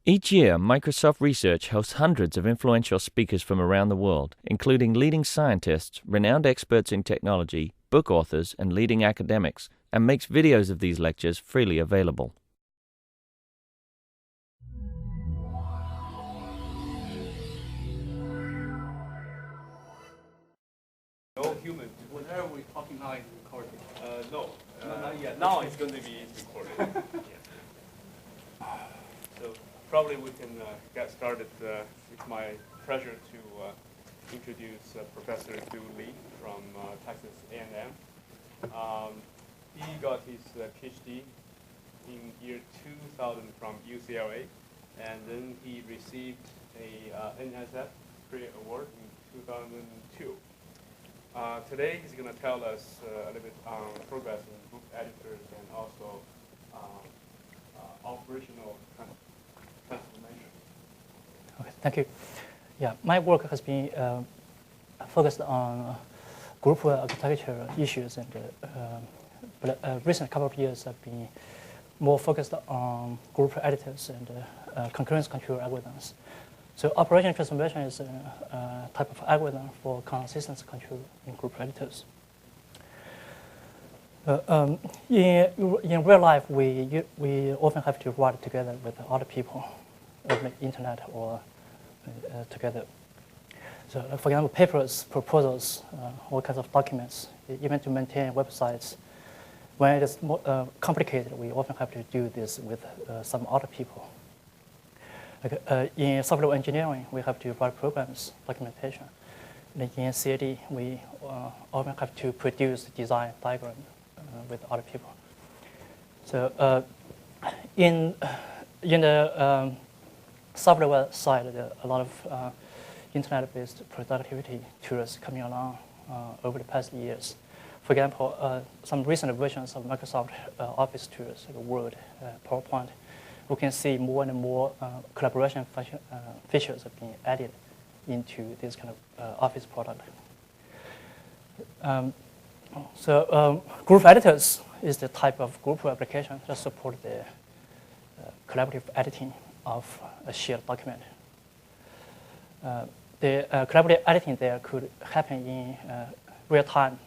Each year, Microsoft Research hosts hundreds of influential speakers from around the world, including leading scientists, renowned experts in technology, book authors, and leading academics, and makes videos of these lectures freely available. No human. Whatever we're talking now is recorded. No, not yet. Now it's going to be recorded. Yeah. So probably we can get started. It's my pleasure to introduce Professor Du Li from Texas A&M. He got his PhD in year 2000 from UCLA, and then he received a NSF Career Award in 2002. Today he's going to tell us a little bit on progress in book editors and also operational transformation. Okay, thank you. Yeah, my work has been focused on Groupware architecture issues, and but recent couple of years have been more focused on Groupware editors and concurrence control algorithms. So operational transformation is a type of algorithm for consistency control in group editors. In real life, we often have to write together with other people, on the internet or together. So, for example, papers, proposals, all kinds of documents, even to maintain websites. When it is more complicated, we often have to do this with some other people. In software engineering, we have to write programs, documentation. And in CAD, we often have to produce design diagram with other people. So in the software side, there are a lot of internet-based productivity tools coming along over the past years. For example, some recent versions of Microsoft Office tools, like Word, PowerPoint, we can see more and more collaboration features are being added into this kind of Office product. Group editors is the type of group application that support the collaborative editing of a shared document. The collaborative editing there could happen in real time,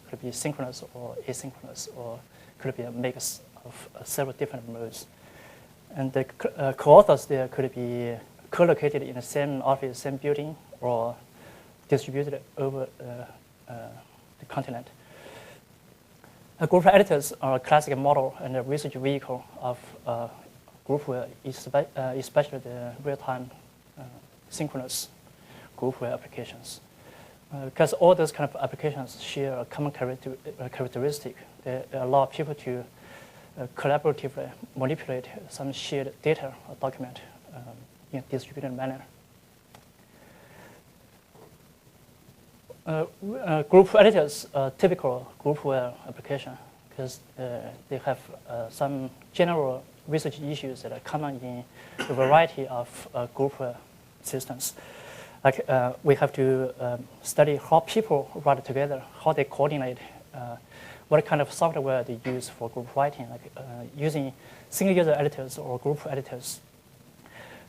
could be synchronous or asynchronous, or could be a mix of several different modes. And the co-authors there could be co-located in the same office, same building, or distributed over the continent. Group editors are a classic model and a research vehicle of Groupware, especially the real-time synchronous Groupware applications. Because all those kind of applications share a common characteristic. They allow people to collaboratively manipulate some shared data or document in a distributed manner. Group editors are typical Groupware application because they have some general research issues that are common in a variety of Groupware systems. Like we have to study how people write together, how they coordinate, what kind of software they use for group writing, like using single-user editors or group editors.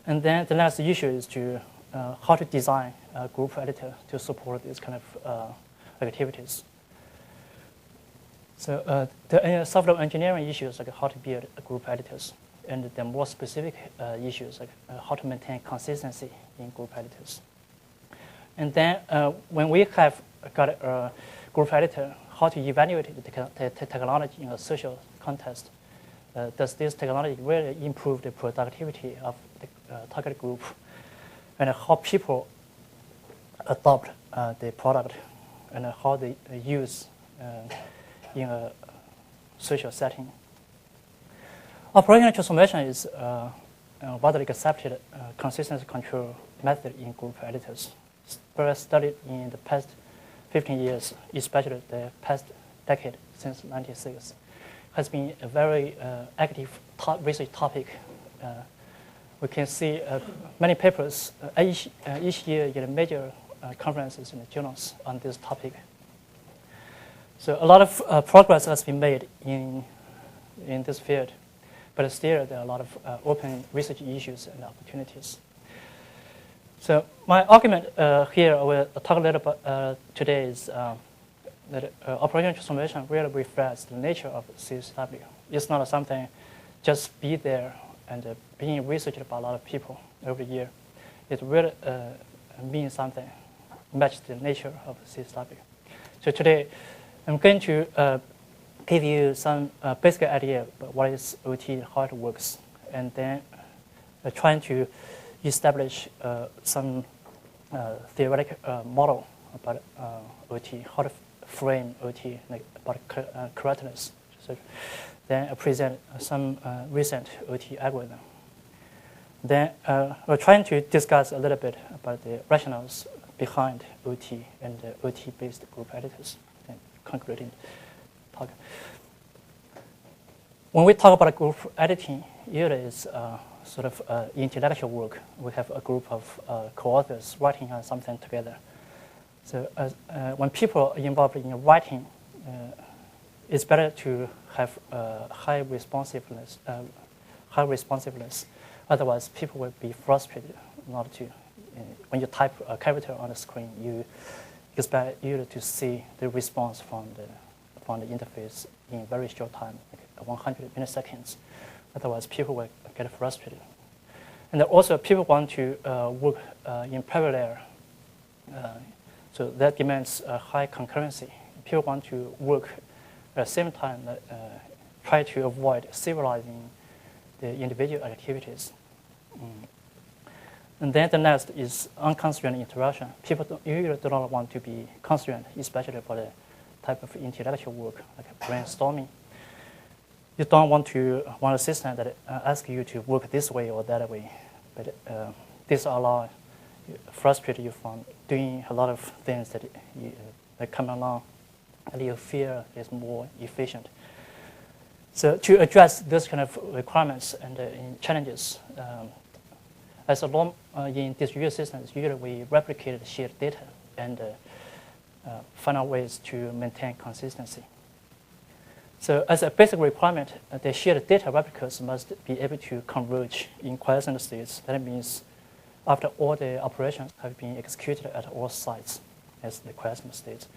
And then the next issue is to how to design a group editor to support these kind of activities. So the software engineering issues like how to build group editors, and the more specific issues like how to maintain consistency in group editors. And then when we have got a group editor, how to evaluate the technology in a social context. Does this technology really improve the productivity of the target group? And how people adopt the product and how they use in a social setting. Operational transformation is a widely accepted consistency control method in group editors. Very studied in the past 15 years, especially the past decade since 1996, has been a very active research topic. We can see many papers each year in major conferences in the journals on this topic. So a lot of progress has been made in this field. but still there are a lot of open research issues and opportunities. So my argument here, I will talk a little bit today is that operational transformation really reflects the nature of CSW. It's not something just be there and being researched by a lot of people every year. It really means something, match the nature of CSW. So today, I'm going to give you some basic idea about what is OT, how it works, and then trying to establish some theoretical model about OT, how to frame OT, like about correctness. So then I present some recent OT algorithm. Then we're trying to discuss a little bit about the rationales behind OT and OT-based group editors, and concluding talk. When we talk about group editing, usually it's sort of intellectual work. We have a group of co-authors writing on something together. So when people are involved in writing, it's better to have high responsiveness. Otherwise, people will be frustrated not to. When you type a character on the screen, you expect you to see the response from the interface in very short time, like 100 milliseconds. Otherwise, people will get frustrated. And also, people want to work in parallel. So that demands a high concurrency. People want to work at the same time, try to avoid serializing the individual activities. And then the next is unconstrained interaction. People usually do not want to be constrained, especially for the type of intellectual work, like brainstorming. You don't want a system that asks you to work this way or that way. But this allows frustrate you from doing a lot of things that come along and you feel is more efficient. So to address those kind of requirements and challenges, as a norm in distributed systems, usually we replicate the shared data and find out ways to maintain consistency. So as a basic requirement, the shared data replicas must be able to converge in quiescent states. That means after all the operations have been executed at all sites as the quiescent states.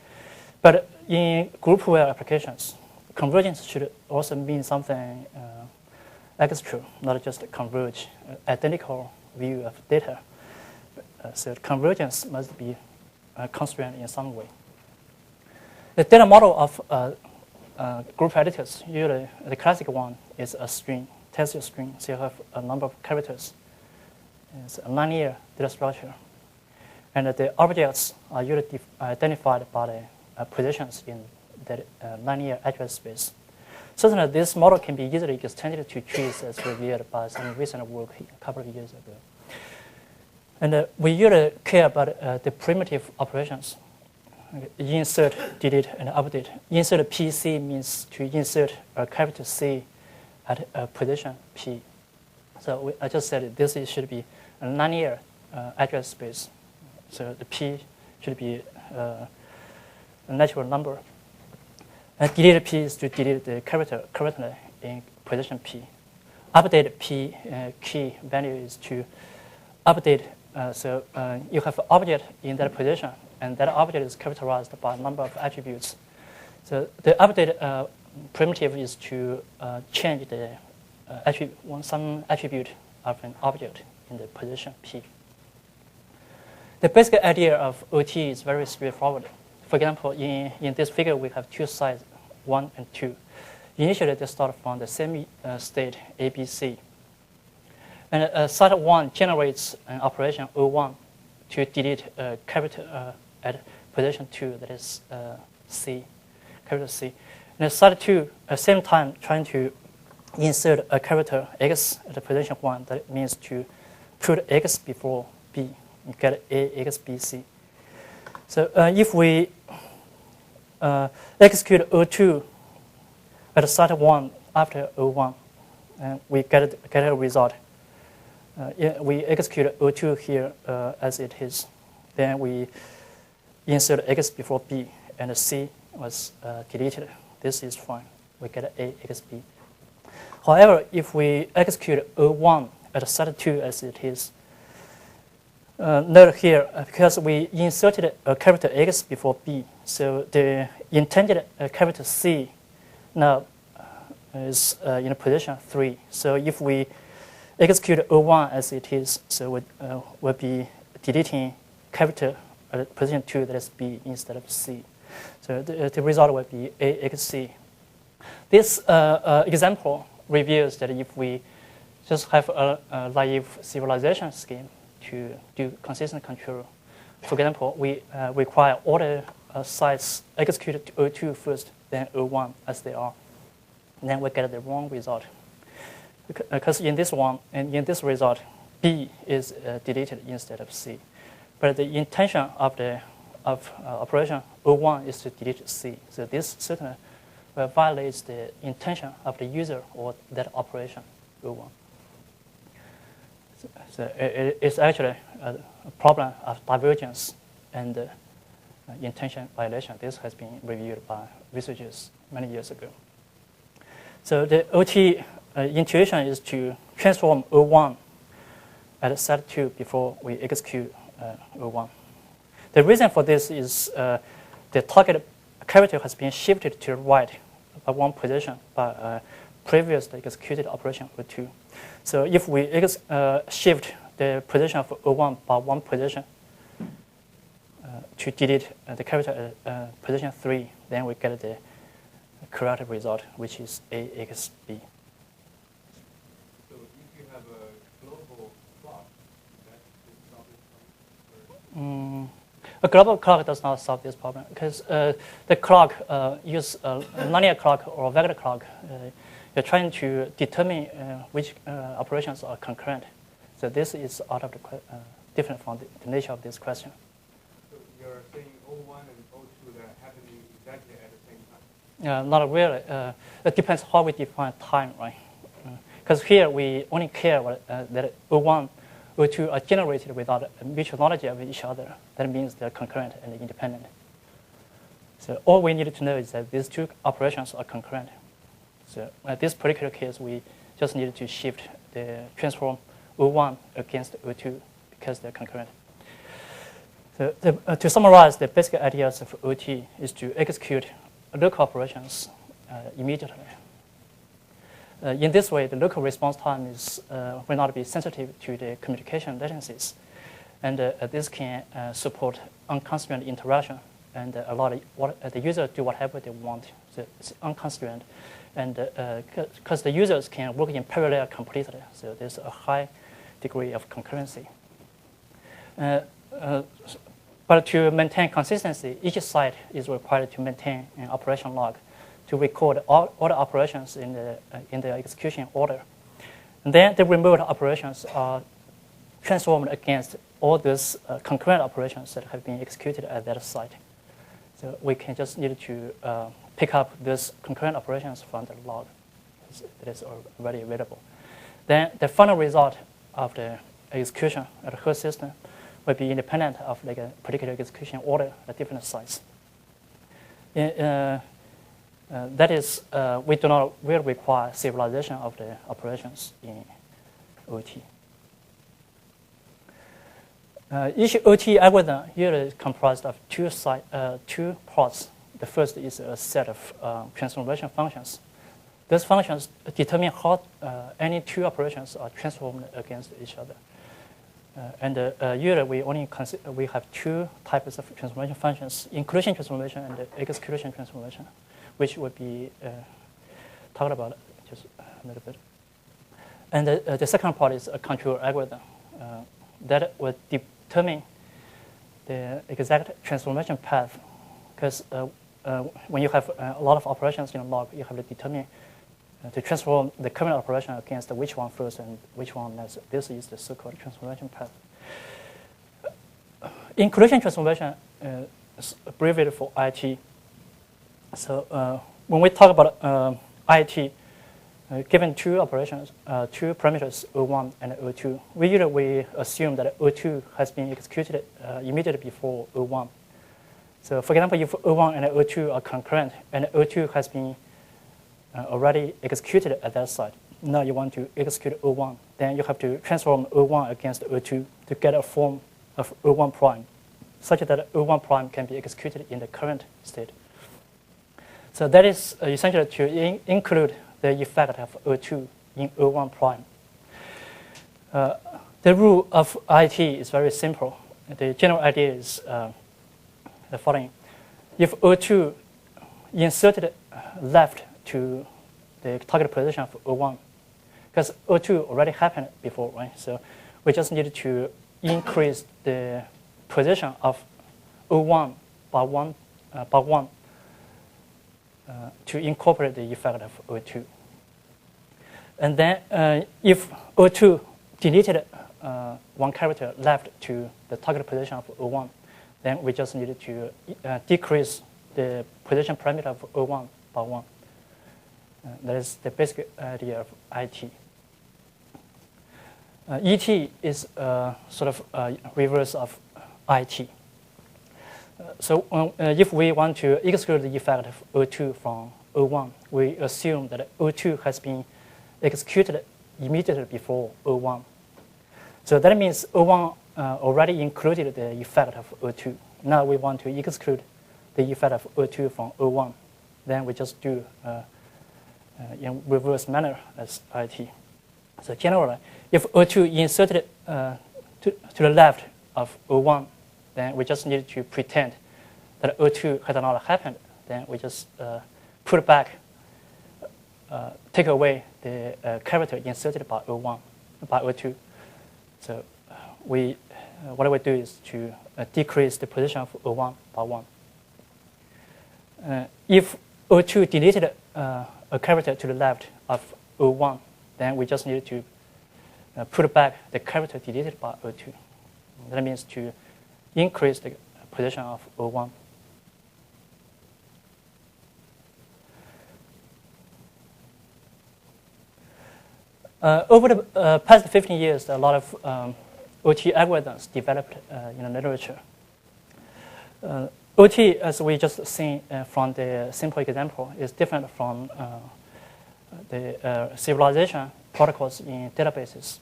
But in Groupware applications, convergence should also mean something extra, not just converge, identical view of data. So convergence must be constrained in some way. The data model of group editors, usually the classic one is a string, text string. So you have a number of characters. It's a linear data structure. And the objects are usually identified by the positions in that linear address space. Certainly, this model can be easily extended to trees as revealed by some recent work a couple of years ago. And we usually care about the primitive operations. Insert, delete, and update. Insert PC means to insert a character C at a position P. So I just said this should be a linear address space. So the P should be a natural number. And delete P is to delete the character currently in position P. Update P key value is to update. So you have an object in that position, and that object is characterized by a number of attributes. So the update primitive is to change the some attribute of an object in the position P. The basic idea of OT is very straightforward. For example, in this figure, we have two sites, 1 and 2. Initially, they start from the same state, ABC. And site 1 generates an operation O1 to delete a character at position 2, that is C, character C. And site 2, at the same time, trying to insert a character X at the position 1. That means to put X before B. You get AX, BC. So if we execute O2 at site 1 after O1, we get a result. We execute O2 here as it is. Then we insert X before B, and C was deleted. This is fine. We get AXB. However, if we execute O1 at site 2 as it is, note here, because we inserted a character X before B, so the intended character C now is in position 3. So if we execute O1 as it is, so we'll be deleting character at position 2, that is B, instead of C. So the result will be AXC. This example reveals that if we just have a naive serialization scheme to do consistent control, for example, we require all the sites executed to O2 first, then O1 as they are, then we get the wrong result. Because in this one, and in this result, B is deleted instead of C. But the intention of the operation O1 is to delete C. So this certainly violates the intention of the user or that operation O1. So it's actually a problem of divergence and intention violation. This has been reviewed by researchers many years ago. So the OT intuition is to transform O1 at site 2 before we execute O1. The reason for this is the target character has been shifted to the right by one position by previously executed operation O2. So if we shift the position of O1 by one position to delete the character at position 3, then we get the correct result, which is AXB. So if you have a global clock, that could solve this problem? A global clock does not solve this problem because the clock use a linear clock or vector clock. You're trying to determine which operations are concurrent. So this is out of the different from the nature of this question. So you're saying O1 and O2 that are happening exactly at the same time? Not really. It depends how we define time, right? Because here we only care that O1, O2 are generated without mutual knowledge of each other. That means they're concurrent and independent. So all we need to know is that these two operations are concurrent. So in this particular case, we just needed to shift the transform O1 against O2 because they're concurrent. So to summarize, the basic ideas of OT is to execute local operations immediately. In this way, the local response time will not be sensitive to the communication latencies. And this can support unconstrained interaction and allow the user to do whatever they want. So it's unconstrained. And because the users can work in parallel completely, so there's a high degree of concurrency. But to maintain consistency, each site is required to maintain an operation log to record all the operations in the execution order. And then the remote operations are transformed against all those concurrent operations that have been executed at that site. So we can just need to pick up those concurrent operations from the log that is already available. Then the final result of the execution at the host system will be independent of like a particular execution order at different sites. That is, we do not really require serialization of the operations in OT. Each OT algorithm usually is comprised of two parts. The first is a set of transformation functions. Those functions determine how any two operations are transformed against each other. Usually we have two types of transformation functions: inclusion transformation and exclusion transformation, which will be talked about just a little bit. And the second part is a control algorithm that will determine the exact transformation path. Because when you have a lot of operations in a log, you have to determine to transform the current operation against which one first and which one next. This is the so-called transformation path. Inclusion transformation is abbreviated for IT. So when we talk about IT, given two operations, two parameters, O1 and O2, we usually assume that O2 has been executed immediately before O1. So for example, if O1 and O2 are concurrent and O2 has been already executed at that site, Now you want to execute O1. Then you have to transform O1 against O2 to get a form of O1 prime, such that O1 prime can be executed in the current state. So that is essentially to include the effect of O2 in O1 prime. The rule of IT is very simple. The general idea is the following. If O2 inserted left to the target position of O1, because O2 already happened before, right? So we just need to increase the position of O1 by one to incorporate the effect of O2. And then if O2 deleted one character left to the target position of O1, then we just need to decrease the position parameter of O1 by 1. That is the basic idea of IT. ET is sort of a reverse of IT. So if we want to exclude the effect of O2 from O1, we assume that O2 has been executed immediately before O1. So that means O1 already included the effect of O2. Now we want to exclude the effect of O2 from O1. Then we just do in reverse manner as IT. So generally, if O2 inserted to the left of O1, then we just need to pretend that O2 has not happened. Then we just put back, take away the character inserted by O1, by O2. So what we do is to decrease the position of O1 by 1. If O2 deleted a character to the left of O1, then we just need to put back the character deleted by O2. That means to increase the position of O1. Over the past 15 years, a lot of OT algorithms developed in the literature. OT, as we just seen from the simple example, is different from the serialization protocols in databases.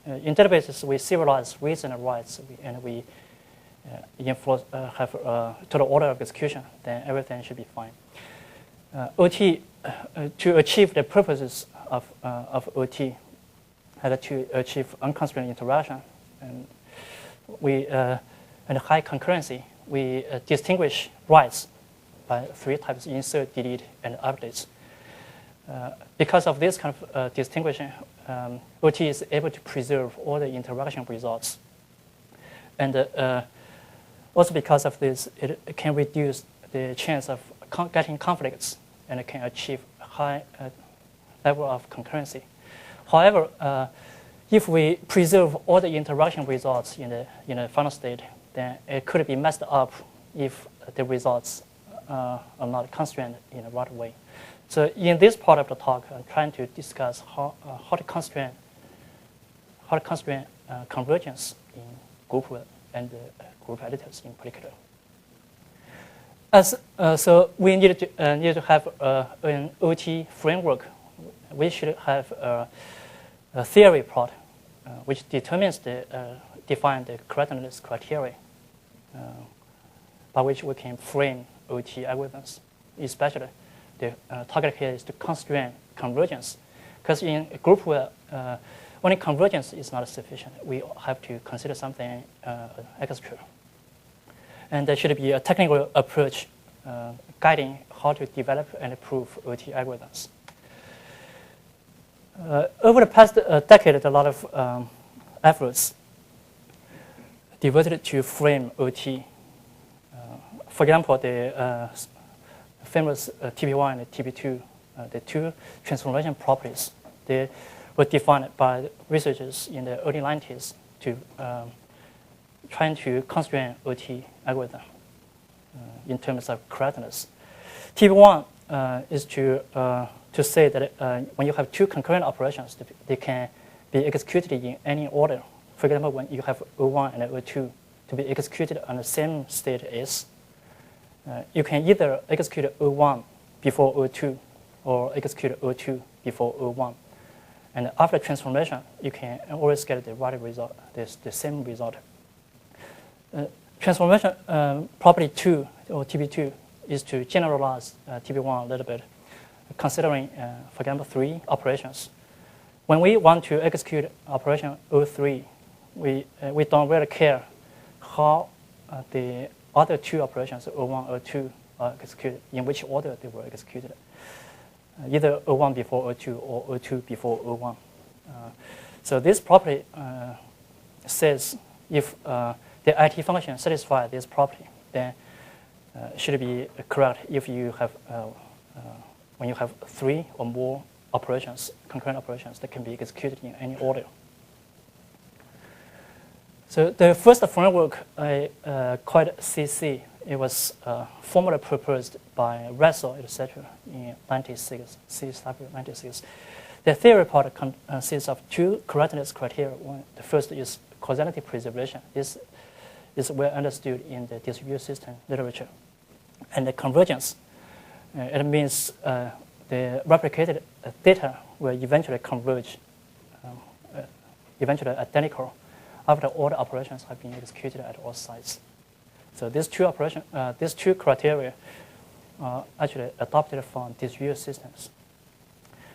In databases, we serialize reads and writes, and we have a total order of execution. Then everything should be fine. OT, to achieve the purposes of OT, had to achieve unconstrained interaction, and and high concurrency. We distinguish writes by 3 types: insert, delete, and updates. Because of this kind of distinguishing, OT is able to preserve all the interaction results. And also because of this, it can reduce the chance of getting conflicts, and it can achieve a high level of concurrency. However, if we preserve all the interaction results in the final state, then it could be messed up if the results are not constrained in the right way. So in this part of the talk, I'm trying to discuss how to constrain convergence in Groupware and group editors in particular. So we need to have an OT framework. We should have a theory part which determines define the correctness criteria by which we can frame OT algorithms. Especially, the target here is to constrain convergence, because in Groupware, only convergence is not sufficient. We have to consider something extra. And there should be a technical approach guiding how to develop and improve OT algorithms. Over the past decade, a lot of efforts devoted to frame OT. For example, the famous TP1 and TP2, the 2 transformation properties, they were defined by researchers in the early 90s to trying to constrain OT algorithm in terms of correctness. TP1 is to say that when you have 2 concurrent operations, they can be executed in any order. For example, when you have O1 and O2 to be executed on the same state S, you can either execute O1 before O2 or execute O2 before O1. And after transformation, you can always get the right result, the same result. Transformation property 2, or TP2, is to generalize TP1 a little bit, considering, for example, 3 operations. When we want to execute operation O3, we don't really care how the other 2 operations, O1, O2, are executed, in which order they were executed. Either O1 before O2 or O2 before O1. So this property says if the IT function satisfies this property, then should be correct if you have when you have 3 or more operations, concurrent operations that can be executed in any order. So the first framework I called CC. It was formally proposed by Russell, etc. in 96, C/96. The theory part consists of 2 correctness criteria. One, the first is causality preservation. This is well understood in the distributed system literature. And the convergence, it means the replicated data will eventually converge, eventually identical, after all the operations have been executed at all sites. So these 2 criteria are actually adopted from distributed systems.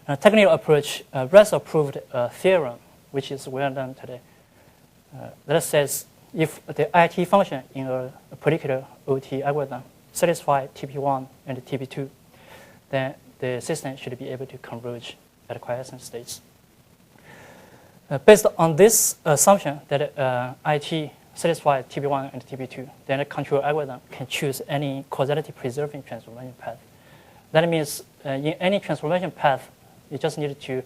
A technical approach, Russell proved a theorem, which is well known today, that says if the IT function in a particular OT algorithm satisfies TP1 and TP2, then the system should be able to converge at quiescent states. Based on this assumption that IT satisfies TP1 and TP2, then the control algorithm can choose any causality preserving transformation path. That means in any transformation path, you just need to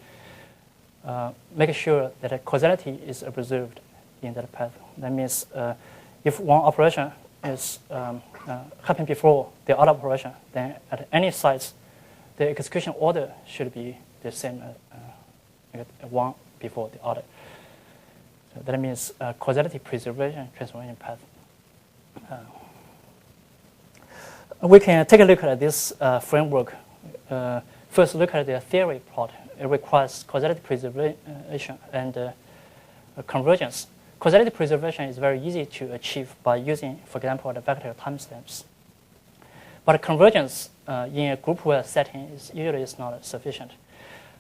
make sure that the causality is preserved in that path. That means if one operation is happened before the other operation, then at any sites, the execution order should be the same one before the other. So that means causality preservation transformation path. We can take a look at this framework. First, look at the theory part. It requires causality preservation and convergence. Causality preservation is very easy to achieve by using, for example, the vector timestamps. But convergence in a groupware setting usually is not sufficient.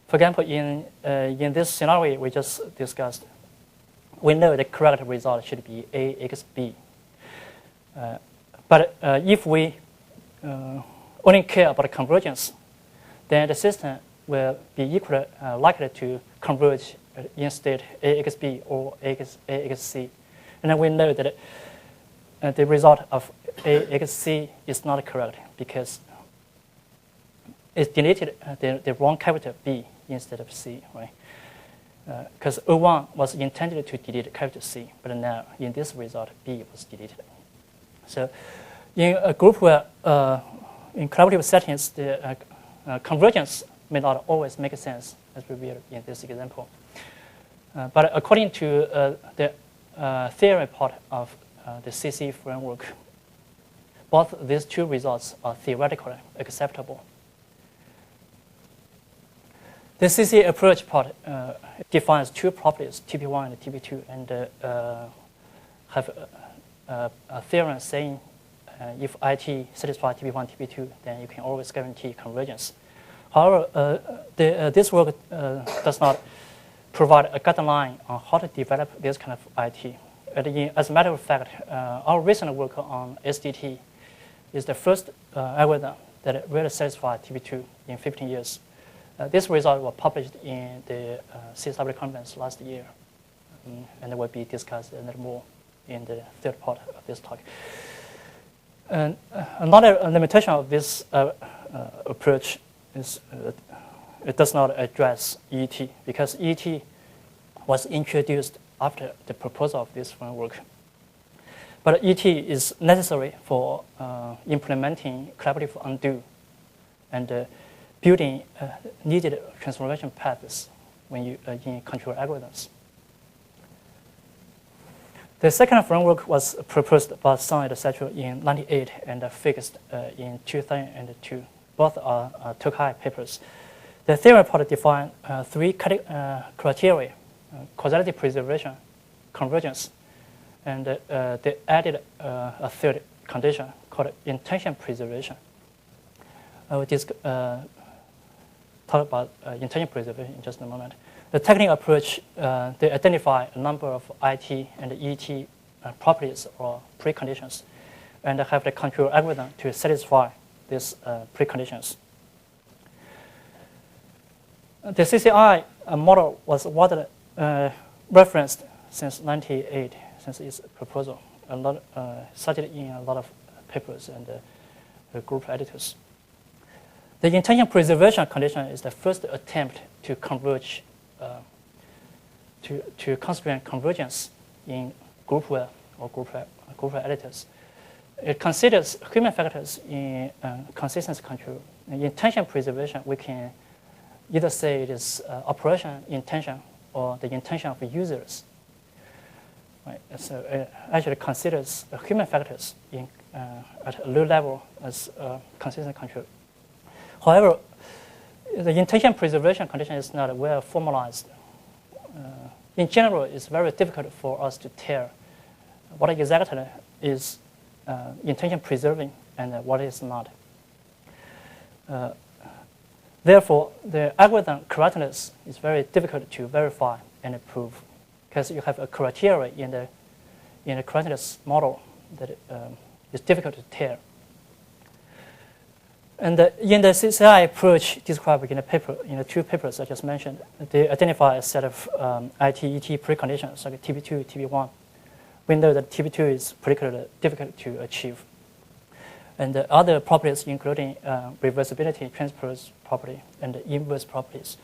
For example, in this scenario we just discussed, we know the correct result should be AXB. But if we only care about convergence, then the system will be equally likely to converge instead AXB or AXC. And then we know that the result of AXC is not correct because it deleted the wrong capital B instead of C, right? Because O1 was intended to delete capital C, but now in this result, B was deleted. So in a group where in collaborative settings, the convergence may not always make sense, as revealed in this example. But according to the theory part of the CC framework, both these 2 results are theoretically acceptable. The CC approach part defines 2 properties, TP1 and TP2, and have a theorem saying if IT satisfies TP1, TP2, then you can always guarantee convergence. However, this work does not provide a guideline on how to develop this kind of IT. As a matter of fact, our recent work on SDT is the first algorithm that really satisfies TP2 in 15 years. This result was published in the CSW conference last year, and it will be discussed a little more in the third part of this talk. And another limitation of this approach is it does not address ET, because ET was introduced after the proposal of this framework. But ET is necessary for implementing collaborative undo and building needed transformation paths when you in control algorithms. The second framework was proposed by Sun etc. in 1998 and fixed in 2002. Both are Tokai papers. The theory part defines three criteria: causality preservation, convergence, and they added a third condition called intention preservation. I will just talk about intention preservation in just a moment. The technical approach, they identify a number of IT and ET properties or preconditions, and have the control algorithm to satisfy these preconditions. The CCI model was widely referenced since 1998, since its proposal, cited in a lot of papers and group editors. The intention preservation condition is the first attempt to converge, to constrain convergence in Groupware or Groupware editors. It considers human factors in consistency control. In intention preservation, we can either say it is operation intention or the intention of the users. Right? So it actually considers human factors at a low level as consistent control. However, the intention preservation condition is not well formalized. In general, it's very difficult for us to tell what exactly is intention preserving and what is not. Therefore, the algorithm correctness is very difficult to verify and prove, because you have a criteria in the correctness model that is difficult to tell. And in the CCI approach described in the paper, in the two papers I just mentioned, they identify a set of IT-ET preconditions like TP2, TP1. We know that TP2 is particularly difficult to achieve. And the other properties including reversibility, transpose property, and inverse properties.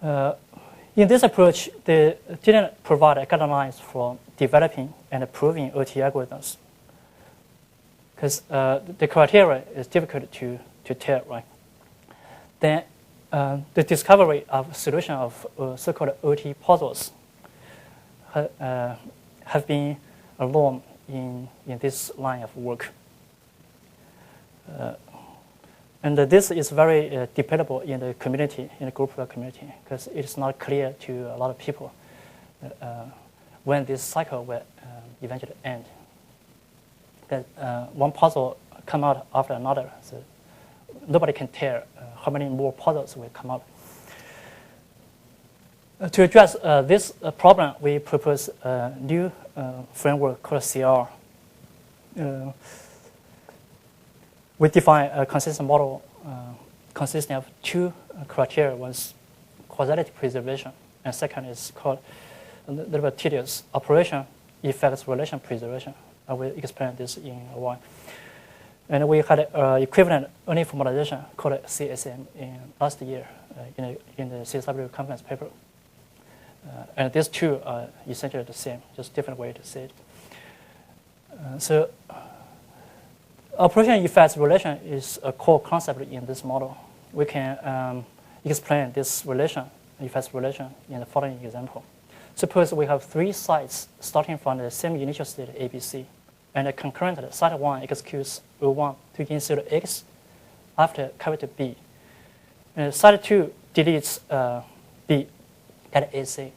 In this approach, they didn't provide guidelines for developing and proving OT algorithms, because the criteria is difficult to tell, right? Then the discovery of solution of so-called OT puzzles have been a norm in this line of work. And this is very debatable in the community, in the Groupware community, because it's not clear to a lot of people when this cycle will eventually end. That one puzzle come out after another, so nobody can tell how many more puzzles will come out. To address this problem, we propose a new framework called CR. We define a consistent model consisting of two criteria. One is causality preservation, and second is called a little bit tedious, operation effects relation preservation. I will explain this in a while. And we had equivalent only formalization called CSM in last year in the CSW conference paper. And these two are essentially the same, just different way to say it. So operation effects relation is a core concept in this model. We can explain this relation, effects relation, in the following example. Suppose we have three sites starting from the same initial state ABC, and concurrently site 1 executes O1 to insert X after capital B. And site 2 deletes B at AC.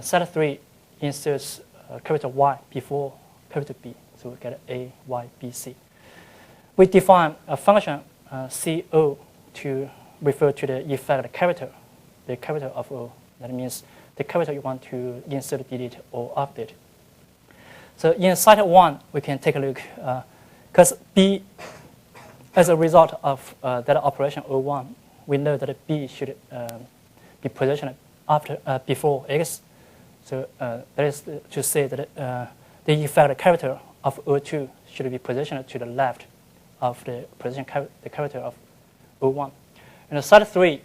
Site 3 inserts capital Y before capital B, so we get A, Y, B, C. We define a function CO to refer to the effect character, the character of O. That means the character you want to insert, delete, or update. So in site 1, we can take a look, because B, as a result of that operation O1, we know that B should be positioned before X. So that is to say that the effect character of O2 should be positioned to the left of the character of O1. In site 3,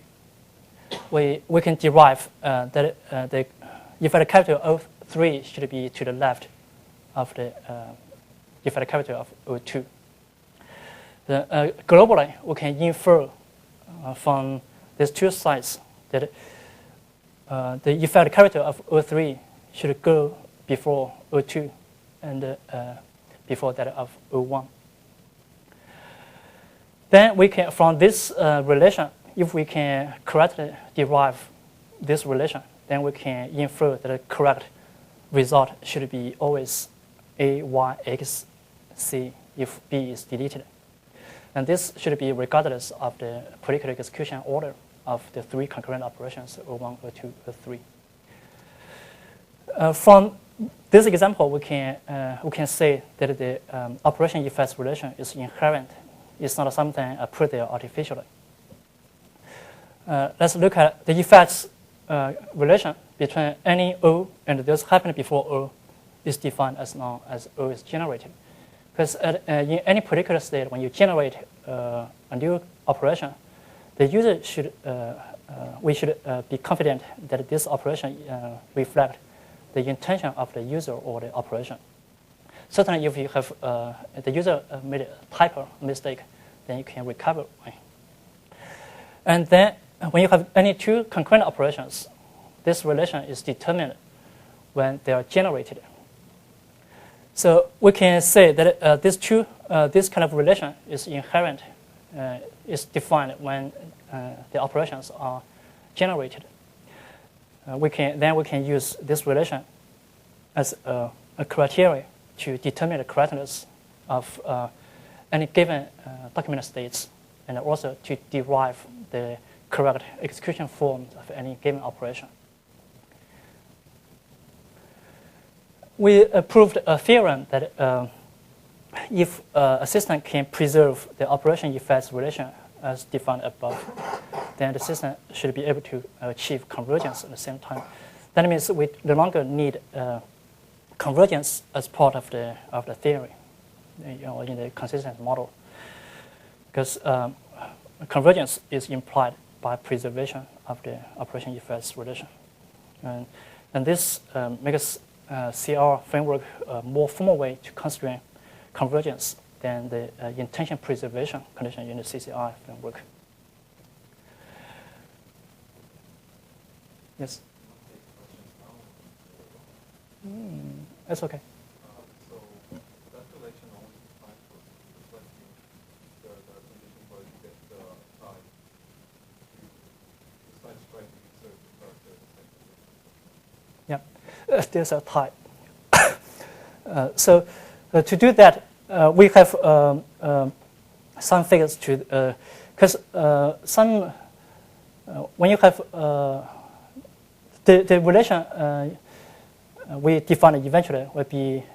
we can derive that the effect character of O3 should be to the left of the effect character of O2. Globally, we can infer from these two sites that the effect character of O3 should go before O2 and before that of O1. Then we can, from this relation, if we can correctly derive this relation, then we can infer that the correct result should be always A, Y, X, C if B is deleted. And this should be regardless of the particular execution order of the three concurrent operations, O1, O2, O3. From this example, we can say that the operation effects relation is inherent. It's not something put there artificially. Let's look at the effects relation between any O and those happening before O is defined as long as O is generated. Because in any particular state, when you generate a new operation, the user should we should be confident that this operation reflects the intention of the user or the operation. Certainly, if you have the user made a typo mistake, then you can recover. And then, when you have any two concurrent operations, this relation is determined when they are generated. So we can say that this kind of relation is inherent, is defined when the operations are generated. We can use this relation as a criteria to determine the correctness of any given document states, and also to derive the correct execution form of any given operation. We proved a theorem that if a system can preserve the operation effects relation as defined above, then the system should be able to achieve convergence at the same time. That means we no longer need convergence as part of the theory, in the consistent model, because convergence is implied by preservation of the operation effects relation, and this makes CR framework a more formal way to constrain convergence than the intention preservation condition in the CCI framework. Yes? That's okay. So that relation only defines for reflecting the condition where you get the tie. Besides striking certain character. Yeah, there's a tie. So to do that, we have some figures to, because when you have the relation we define eventually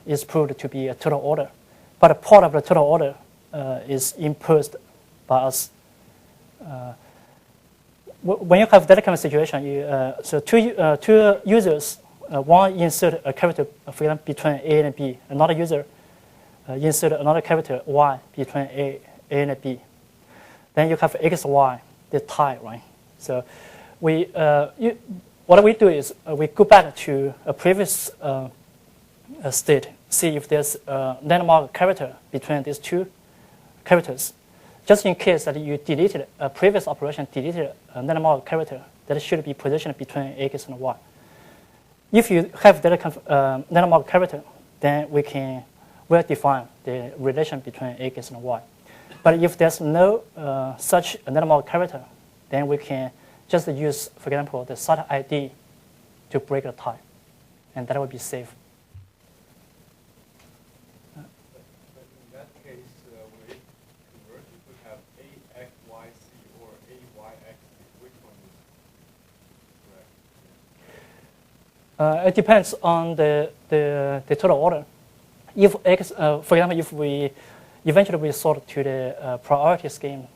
is proved to be a total order, but a part of the total order is imposed by us. When you have that kind of situation, so two users, one insert a character, for example, between A and B, another user insert another character Y between A and B. Then you have X, Y, the tie, right? So what we do is we go back to a previous state, see if there's a landmark character between these two characters. Just in case that you deleted a previous operation, deleted a landmark character that should be positioned between X and Y. If you have that kind of landmark character, then we can well define the relation between X and Y. But if there's no such landmark character, then we can just use, for example, the site ID to break the tie, and that would be safe. But in that case, when it converges, it would have AXYC or AYXC. Which one is correct? It depends on the total order. If X, for example, if we eventually sort to the priority scheme,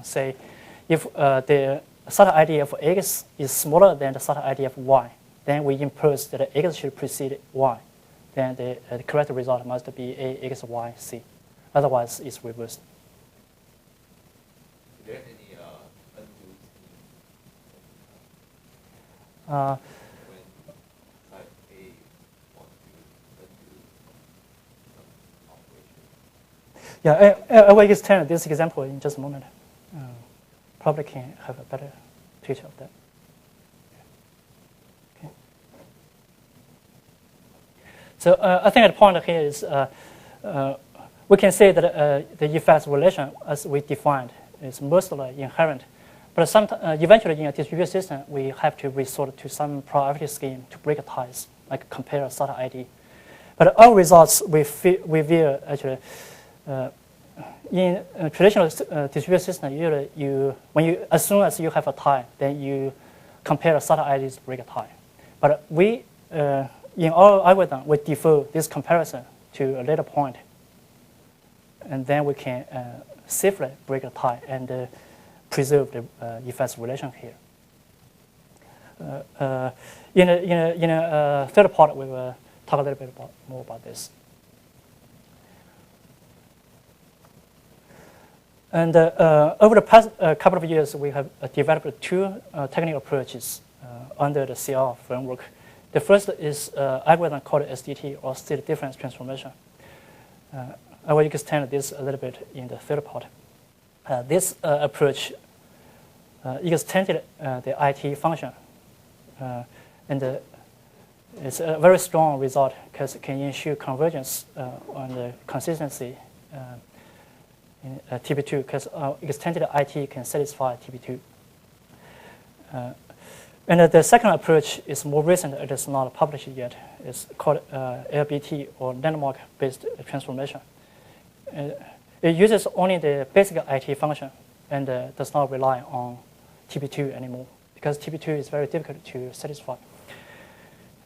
say if the site ID of X is smaller than the site ID of Y, then we impose that X should precede Y. Then the correct result must be AXYC. Otherwise, it's reversed. Is there any undo Uh, when type A wants to undo some operation? yeah, I will extend this example in just a moment. Probably can have a better picture of that. Okay. So I think the point here is we can say that the effects relation, as we defined, is mostly inherent, But eventually, in a distributed system, we have to resort to some probability scheme to break ties, like compare SATA ID. But our results reveal actually in a traditional distributed system, usually as soon as you have a tie, then you compare SATA IDs to break a tie. But we in our algorithm, we defer this comparison to a later point, and then we can safely break a tie and preserve the effects relation here. In a third part, we will talk a little bit more about this. And over the past couple of years, we have developed two technical approaches under the CR framework. The first is algorithm called SDT, or state difference transformation. I will extend this a little bit in the third part. This approach extended the IT function, and it's a very strong result because it can ensure convergence on the consistency in TP2, because extended IT can satisfy TP2. And the second approach is more recent. It is not published yet. It's called LBT, or landmark-based transformation. It uses only the basic IT function and does not rely on TP2 anymore, because TP2 is very difficult to satisfy.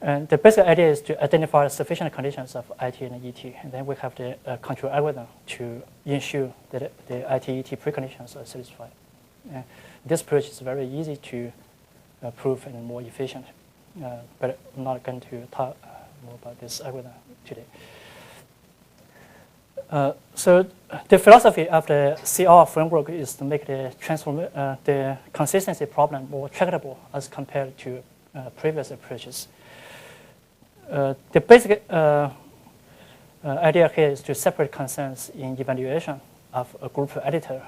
And the basic idea is to identify sufficient conditions of IT and ET, and then we have the control algorithm to ensure that the IT-ET preconditions are satisfied. This approach is very easy to prove and more efficient, but I'm not going to talk more about this algorithm today. So the philosophy of the CR framework is to make the consistency problem more tractable as compared to previous approaches. The basic idea here is to separate concerns in evaluation of a group editor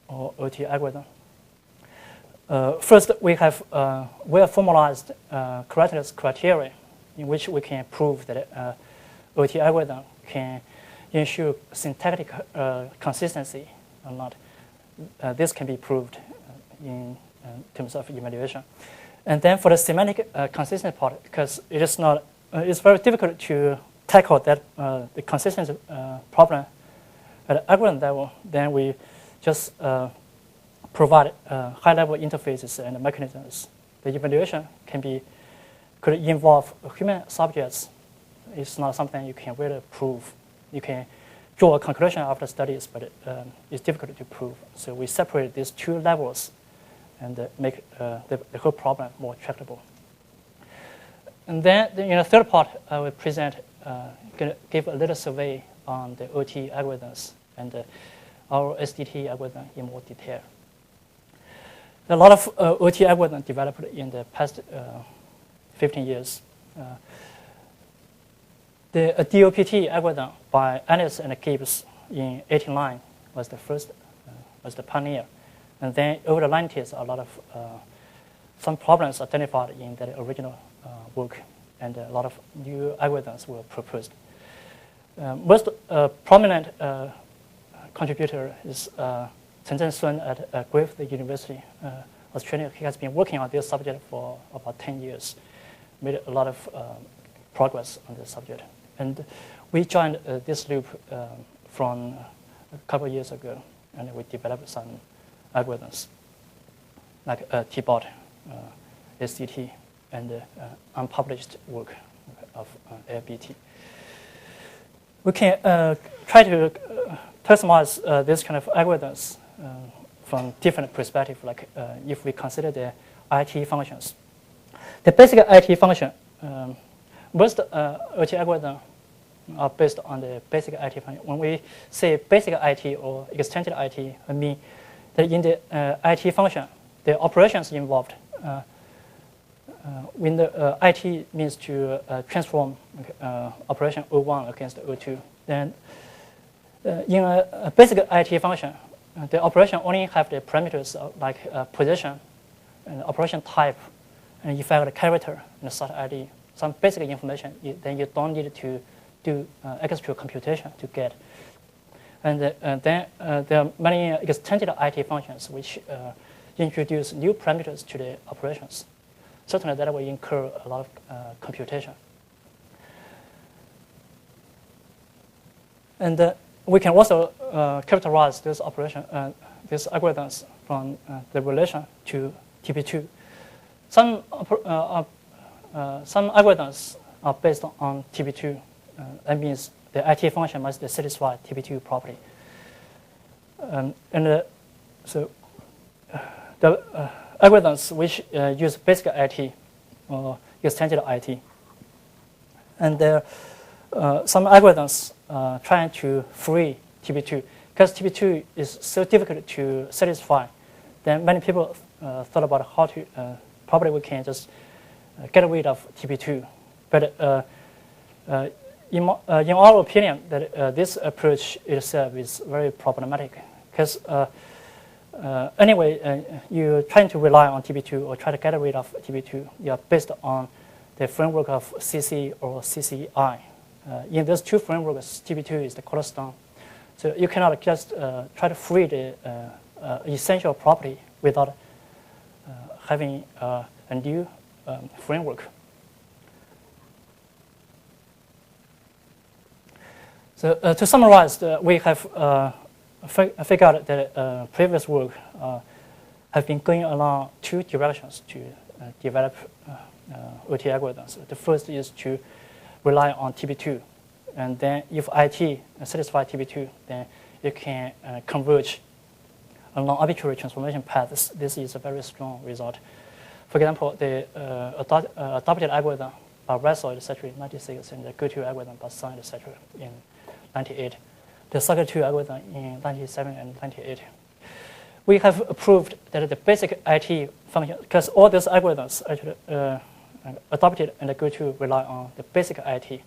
or OT algorithm. First, we have well-formalized correctness criteria in which we can prove that OT algorithm can ensure syntactic consistency or not. This can be proved in terms of evaluation. And then for the semantic consistency part, because it is not, it's very difficult to tackle that the consistency problem at the algorithm level. Then we just provide high-level interfaces and mechanisms. The evaluation could involve human subjects. It's not something you can really prove. You can draw a conclusion after studies, but it's difficult to prove. So we separate these two levels and make the whole problem more tractable. And then in the third part, I will give a little survey on the OT algorithms and our SDT algorithm in more detail. A lot of OT algorithms developed in the past 15 years. The DOPT algorithm by Ellis and Gibbs in 1989 was the first, was the pioneer. And then over the 90s, a lot of some problems identified in the original work, and a lot of new algorithms were proposed. Most prominent contributor is Chen Sun at Griffith University, Australia. He has been working on this subject for about 10 years, made a lot of progress on this subject. And we joined this loop from a couple of years ago, and we developed some algorithms like T-bot, SDT, and unpublished work of LBT. We can try to taxonomize this kind of algorithms from different perspectives, like if we consider the IT functions. The basic IT function, most OT algorithms are based on the basic IT function. When we say basic IT or extended IT, I mean that in the IT function, the operations involved, when the IT means to transform operation O1 against O2, then in a basic IT function, the operation only have the parameters like position and operation type and effect character and sort ID, some basic information. Then you don't need to do extra computation to get. And then there are many extended IT functions which introduce new parameters to the operations. Certainly that will incur a lot of computation. And we can also characterize this operation, these algorithms from the relation to TP2. Some algorithms are based on TP2. That means the IT function must satisfy TP2 property. So the algorithms which use basic IT or extended IT, and there some algorithms trying to free TP2 because TP2 is so difficult to satisfy. Then many people thought about how to probably we can just get rid of TP2, but in our opinion, that this approach itself is very problematic because anyway, you're trying to rely on TP2 or try to get rid of TP2. You are based on the framework of CC or CCI. In those two frameworks, TP2 is the cornerstone. So you cannot just try to free the essential property without having a new framework. So to summarize, we have figured out that previous work have been going along two directions to develop OT algorithms. The first is to rely on TP2, and then if IT satisfies TP2, then you can converge along arbitrary transformation paths. This is a very strong result. For example, the adopted algorithm by Russell, etc. in 1996, and the GoTo algorithm by Sun, etc. in 1998. The Circle 2 algorithm in 1997 and 1998. We have proved that the basic IT function, because all those algorithms actually adopted and GoTo rely on the basic IT.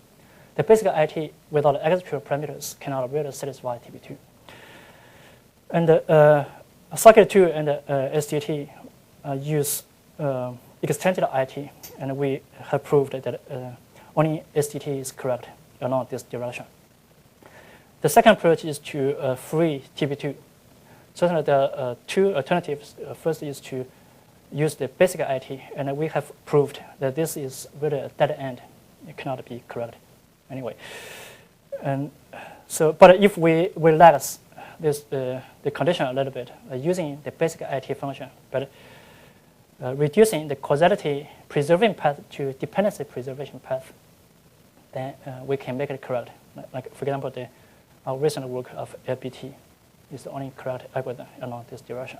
The basic IT without extra parameters cannot really satisfy TP2. And Circle 2 and SDT use extended IT, and we have proved that only SDT is correct along this direction. The second approach is to free TP2. Certainly there are two alternatives. First is to use the basic IT, and we have proved that this is really a dead end. It cannot be correct anyway. And so, but if we relax this the condition a little bit using the basic IT function, but reducing the causality preserving path to dependency preservation path, then we can make it correct. Like for example, our recent work of LBT is the only correct algorithm along this direction.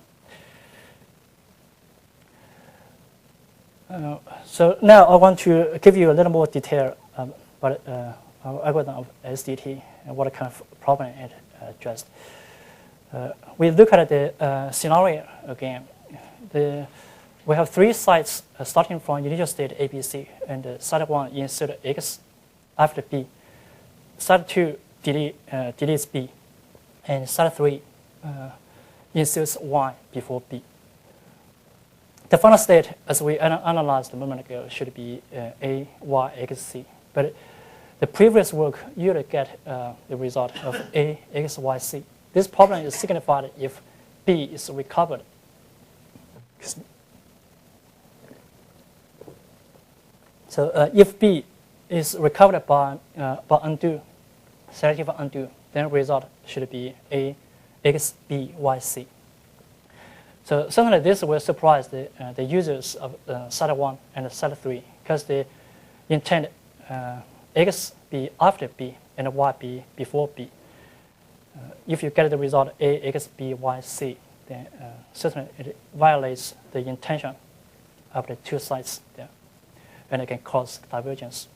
So now I want to give you a little more detail about our algorithm of SDT and what kind of problem it addressed. We look at the scenario again. We have three sites starting from initial state ABC, and site 1 insert X after B. Site 2 deletes B, and site 3 inserts Y before B. The final state, as we analyzed a moment ago, should be A, Y, X, C. But the previous work usually get the result of A, X, Y, C. This problem is signified if B is recovered. So if B is recovered by undo, selective undo, then result should be A, X, B, Y, C. So certainly this will surprise the users of site 1 and site 3, because they intend X be after B and Y be before B. If you get the result A, X, B, Y, C, then certainly it violates the intention of the two sites there, and it can cause divergence.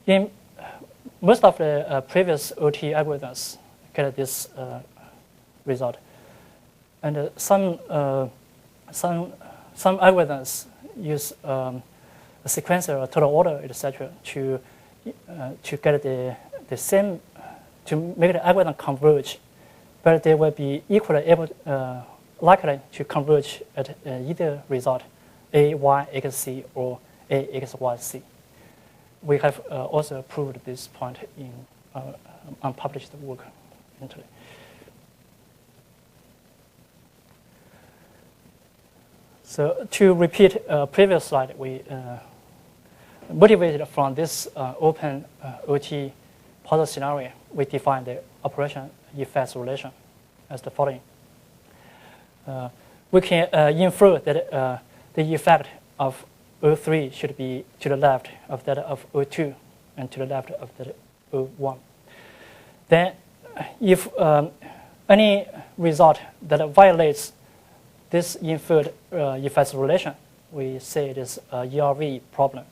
In most of the previous OT algorithms get this result, and some algorithms use a sequencer or total order, etc., to get the same, to make the algorithm converge, but they will be equally likely to converge at either result A, Y, X, C, or A, X, Y, C. We have also proved this point in unpublished work, eventually. So to repeat previous slide, we motivated from this open OT puzzle scenario, we define the operation effects relation as the following. We can infer that the effect of O3 should be to the left of that of O2 and to the left of that O1. Then if any result that violates this inferred effects relation, we say it is a ERV problem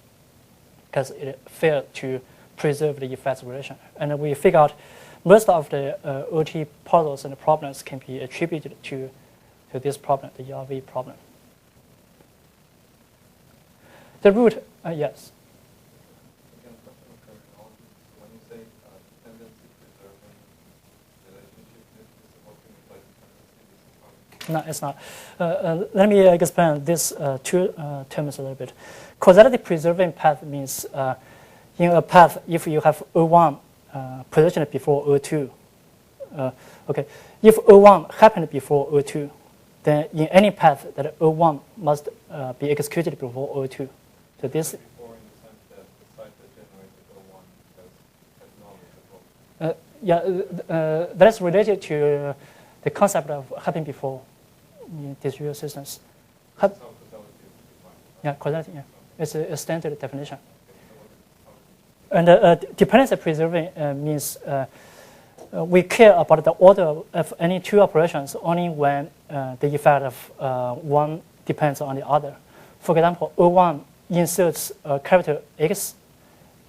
because it failed to preserve the effects relation. And we figure out most of the OT puzzles and problems can be attributed to this problem, the ERV problem. The root, yes. Again, question of terminology. When you say dependency preserving relationship, what can you apply dependency? No, it's not. Let me explain these two terms a little bit. Causality preserving path means in a path, if you have O1 positioned before O2, okay, if O1 happened before O2, then in any path that O1 must be executed before O2. So this. Before in the sense that the site that generated O1 has knowledge of Yeah, that's related to the concept of happening before in distributed systems. how causality is defined. Yeah, causality. Yeah, it's a standard definition. Okay, And dependency preserving means we care about the order of any two operations only when the effect of one depends on the other. For example, O1 inserts a character X,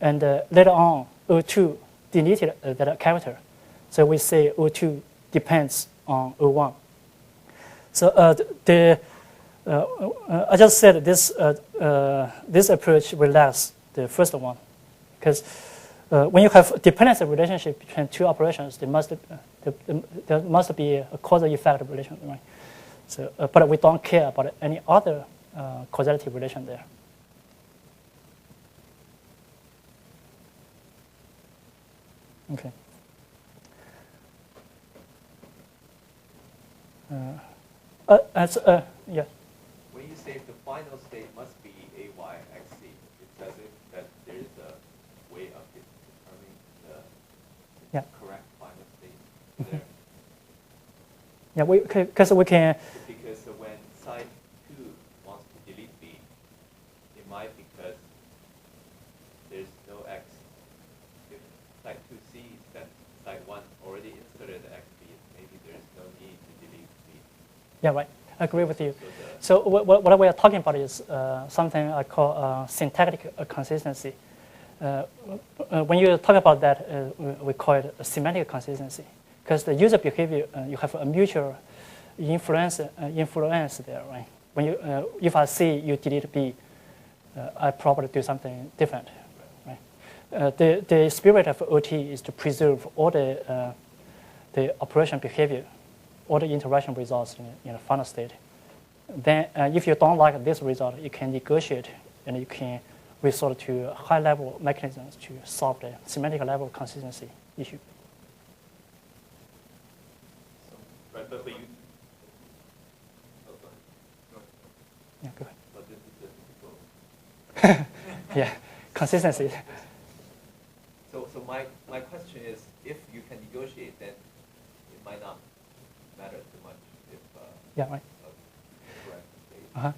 and later on O2 deleted that character. So we say O2 depends on O1. So I just said this this approach relaxes the first one, because when you have a dependency relationship between two operations, there must be a causal effect relation, right? So, but we don't care about any other causality relation there. Okay. Yeah. When you say the final state must be AYXC, it's as if that there is a way of determining the correct final state there. Yeah, because we can. Because when site 2 wants to delete B, it might because there's no X. If site 2 sees that site 1 already inserted XB, maybe there's no need to delete B. Yeah, right. I agree with you. So what we are talking about is something I call syntactic consistency. When you talk about that, we call it a semantic consistency, because the user behavior, you have a mutual influence there, right? When you, if I see you delete B, I probably do something different, right? The spirit of OT is to preserve all the operation behavior, all the interaction results in the final state. Then if you don't like this result, you can negotiate and you can resort to high-level mechanisms to solve the semantic level consistency issue. Right, but you. Yeah, go ahead. But this is difficult. Yeah, consistency. So my question is, if you can negotiate, then it might not matter too much if. Yeah, right. Correct state. Uh-huh.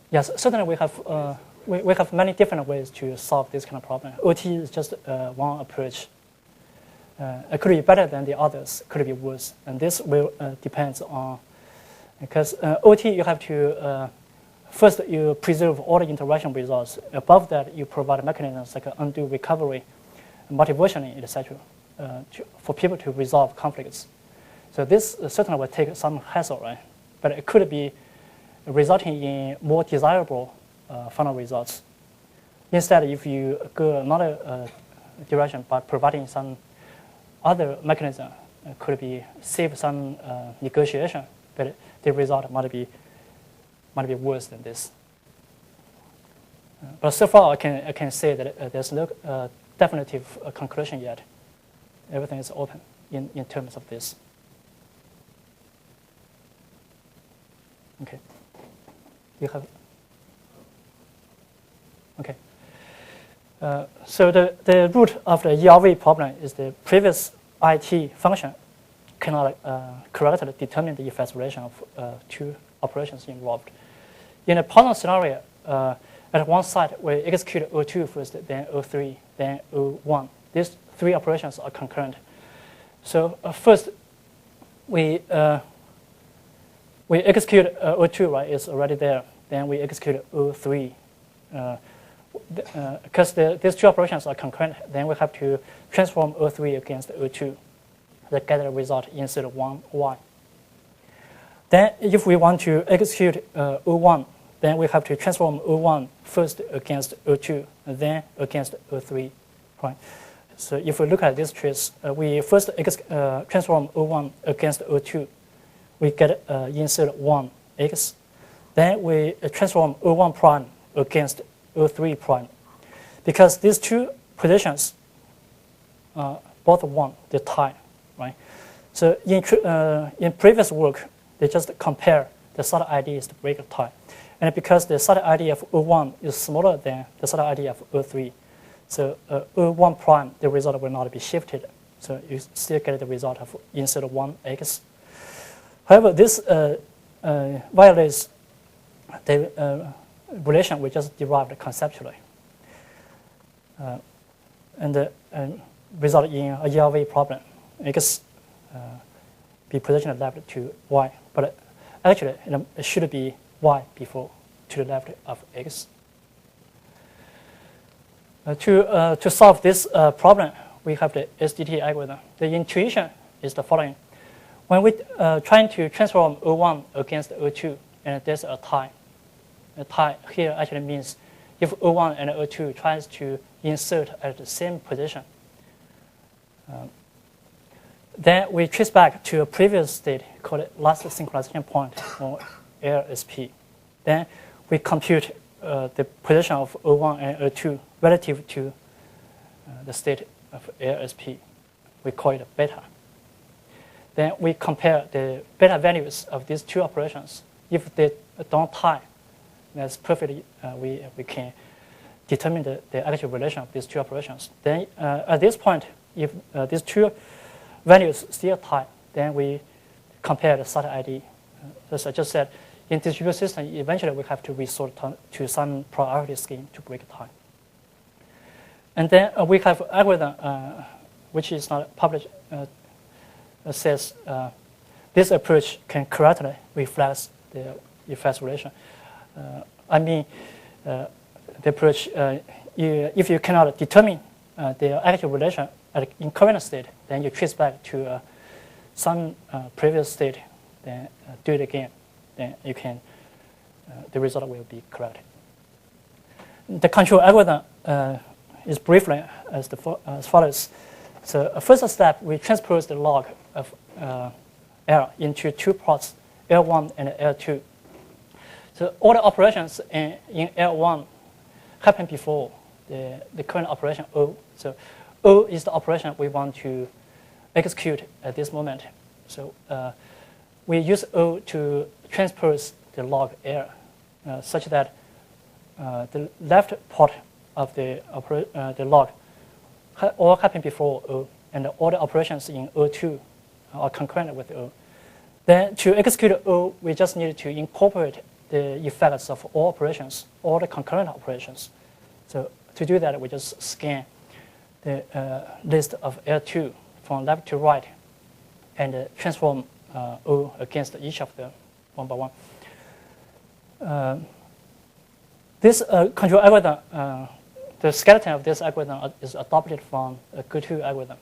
Yes, certainly we have we have many different ways to solve this kind of problem. OT is just one approach. It could be better than the others, could be worse, and this will depends on, because OT you have to first you preserve all the interaction results. Above that, you provide mechanisms like undo recovery, multiversioning, etc., for people to resolve conflicts. So this certainly will take some hassle, right? But it could be resulting in more desirable final results. Instead, if you go another direction by providing some other mechanism, could be save some negotiation, but the result might be worse than this. But so far, I can say that there's no definitive conclusion yet. Everything is open in terms of this. Okay. You have. Okay. So the root of the ERV problem is the previous IT function cannot correctly determine the effects relation of two operations involved. In a Python scenario, at one side we execute O2 first, then O3, then O1. These three operations are concurrent. So first we execute O2, right? It's already there. Then we execute O3. Because these two operations are concurrent, then we have to transform O3 against O2. That get the result inside 1y. Then if we want to execute O1, then we have to transform O1 first against O2, and then against O3. Right? So if we look at this trace, we first transform O1 against O2. We get insert 1x. Then we transform O1 prime against O3 prime. Because these two positions are both 1, they tie. Right? So in previous work, they just compare the solid IDs to break a tie. And because the solid ID of O1 is smaller than the solid ID of O3, so O1 prime, the result will not be shifted. So you still get the result of insert 1x. However, this violates the relation we just derived conceptually. And result in a ERV problem. X be positioned left to y, but actually it should be y before to the left of x. To solve this problem, we have the SDT algorithm. The intuition is the following. When we trying to transform O1 against O2, and there's a tie. A tie here actually means if O1 and O2 tries to insert at the same position, then we trace back to a previous state called last synchronization point, or LSP. Then we compute the position of O1 and O2 relative to the state of LSP. We call it beta. Then we compare the beta values of these two operations. If they don't tie, that's perfectly, we can determine the actual relation of these two operations. Then at this point, if these two values still tie, then we compare the solid ID. As I just said, in distributed system, eventually we have to resort to some priority scheme to break tie. And then we have algorithm, which is not published, says this approach can correctly reflect the effects relation. I mean, the approach, if you cannot determine the actual relation in current state, then you trace back to some previous state, then do it again, then you can, the result will be correct. The control algorithm is briefly as follows. So first step, we transpose the log of L into two parts, L1 and L2. So all the operations in L1 happen before the current operation O. So O is the operation we want to execute at this moment. So we use O to transpose the log L such that the left part of the log all happen before O, and all the operations in O2 are concurrent with O. Then to execute O, we just need to incorporate the effects of all operations, all the concurrent operations. So to do that, we just scan the list of L2 from left to right and transform O against each of them one by one. This control algorithm, the skeleton of this algorithm is adopted from a GoTo algorithm.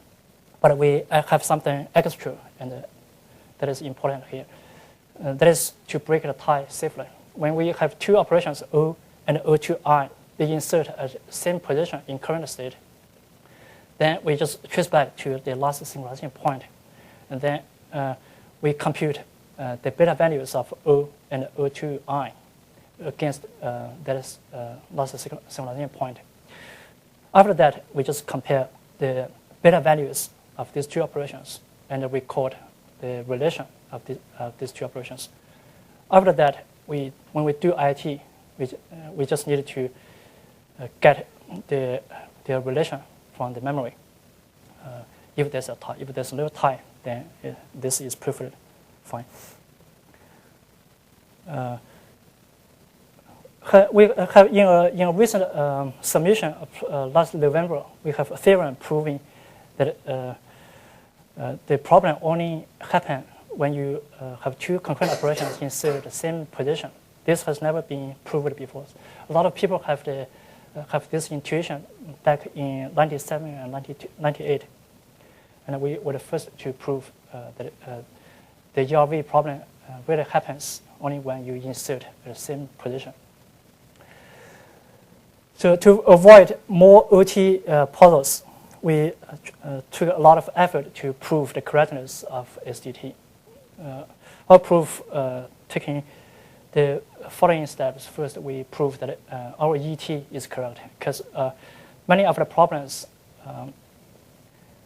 But we have something extra, and that is important here. That is to break the tie safely. When we have two operations, O and O2I, they insert at the same position in current state. Then we just trace back to the last synchronization point. And then we compute the beta values of O and O2I against that is last synchronization point. After that, we just compare the beta values of these two operations and record the relation of these two operations. After that, when we do IT, we just need to get the relation from the memory. If there's a tie, if there's no tie, then this is perfectly fine. We have in a recent submission of last November, we have a theorem proving that the problem only happens when you have two concurrent operations inside the same position. This has never been proved before. A lot of people have this intuition back in 97 and 98. And we were the first to prove that the ERV problem really happens only when you insert the same position. So to avoid more OT puzzles, we took a lot of effort to prove the correctness of SDT. Our proof taking the following steps. First, we prove that our ET is correct, because many of the problems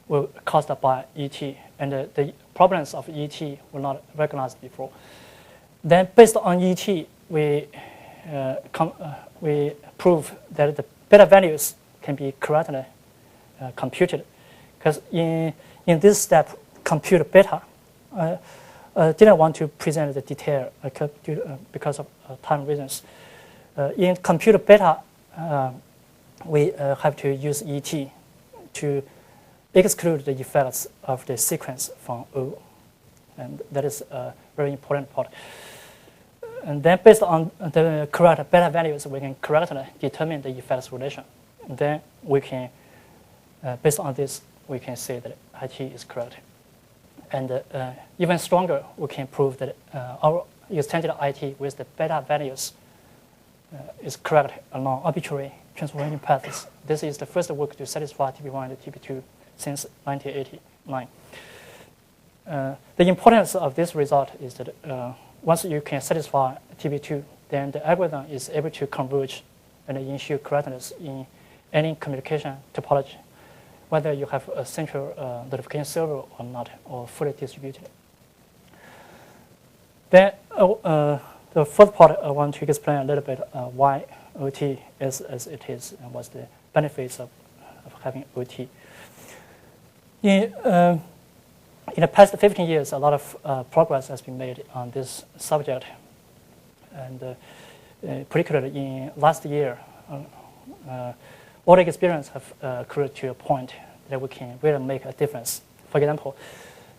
were caused by ET, and the problems of ET were not recognized before. Then, based on ET, we prove that the beta values can be correctly computed, because in this step, compute beta, didn't want to present the detail because of time reasons. In compute beta, we have to use ET to exclude the effects of the sequence from O, and that is a very important part. And then, based on the correct beta values, we can correctly determine the effects relation. And then we can, based on this, we can say that IT is correct. And even stronger, we can prove that our extended IT with the beta values is correct along arbitrary transformation paths. This is the first work to satisfy TP1 and TP2 since 1989. The importance of this result is that once you can satisfy TP2, then the algorithm is able to converge and ensure correctness in any communication topology, whether you have a central notification server or not, or fully distributed. Then the fourth part, I want to explain a little bit why OT is as it is and what's the benefits of having OT. In the past 15 years, a lot of progress has been made on this subject. And particularly in last year, all the experience have occurred to a point that we can really make a difference. For example,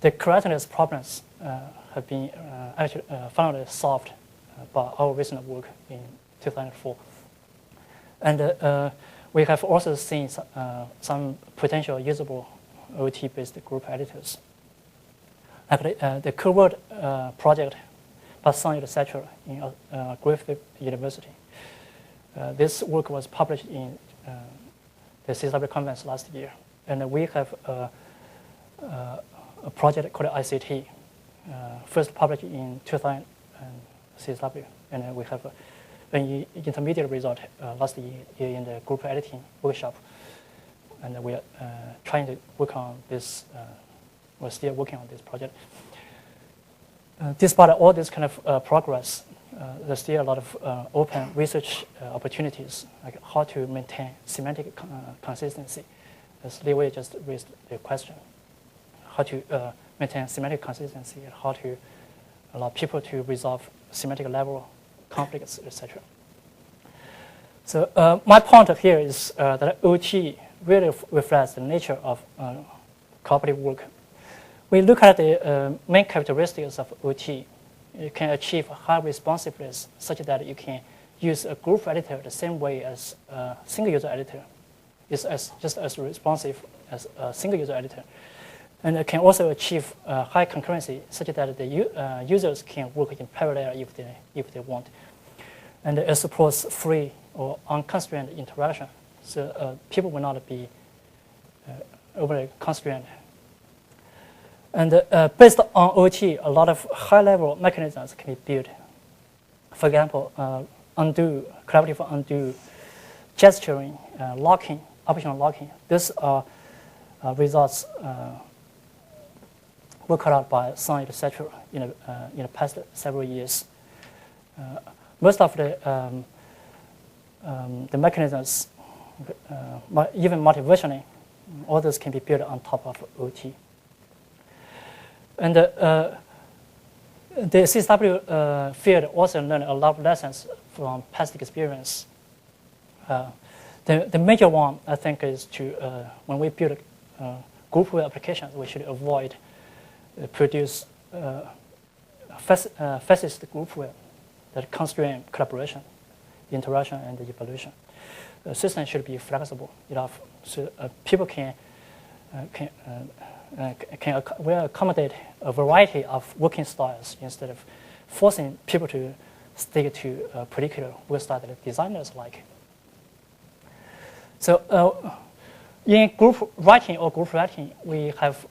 the correctness problems have been actually finally solved by our recent work in 2004. And we have also seen some potential usable OT-based group editors. Actually, the Groupware project by Sun etc. in Griffith University. This work was published in the CSW conference last year. And we have a project called ICT, first published in 2000 CSW. And we have an intermediate result last year in the group editing workshop. And we are trying to work on this, we're still working on this project. Despite all this kind of progress, there's still a lot of open research opportunities, like how to maintain semantic consistency. As Li Wei just raised the question, how to maintain semantic consistency, and how to allow people to resolve semantic level conflicts, etc. So my point here is that OT really reflects the nature of cooperative work. We look at the main characteristics of OT. You can achieve high responsiveness such that you can use a group editor the same way as a single user editor. It's just as responsive as a single user editor. And it can also achieve high concurrency such that the users can work in parallel if they want. And it supports free or unconstrained interaction. So people will not be overly constrained. And based on OT, a lot of high-level mechanisms can be built. For example, undo, collaborative undo, gesturing, locking, optional locking. These are results were cut out by Sun, etc. In the past several years. Most of the mechanisms, even multi-versioning, all those can be built on top of OT. And the CSW field also learned a lot of lessons from past experience. The major one, I think, is to when we build Groupware applications, we should avoid produce fascist Groupware that constrain collaboration, interaction, and evolution. The system should be flexible enough so people can will accommodate a variety of working styles instead of forcing people to stick to a particular work style that designers like. So in group writing or group writing, we have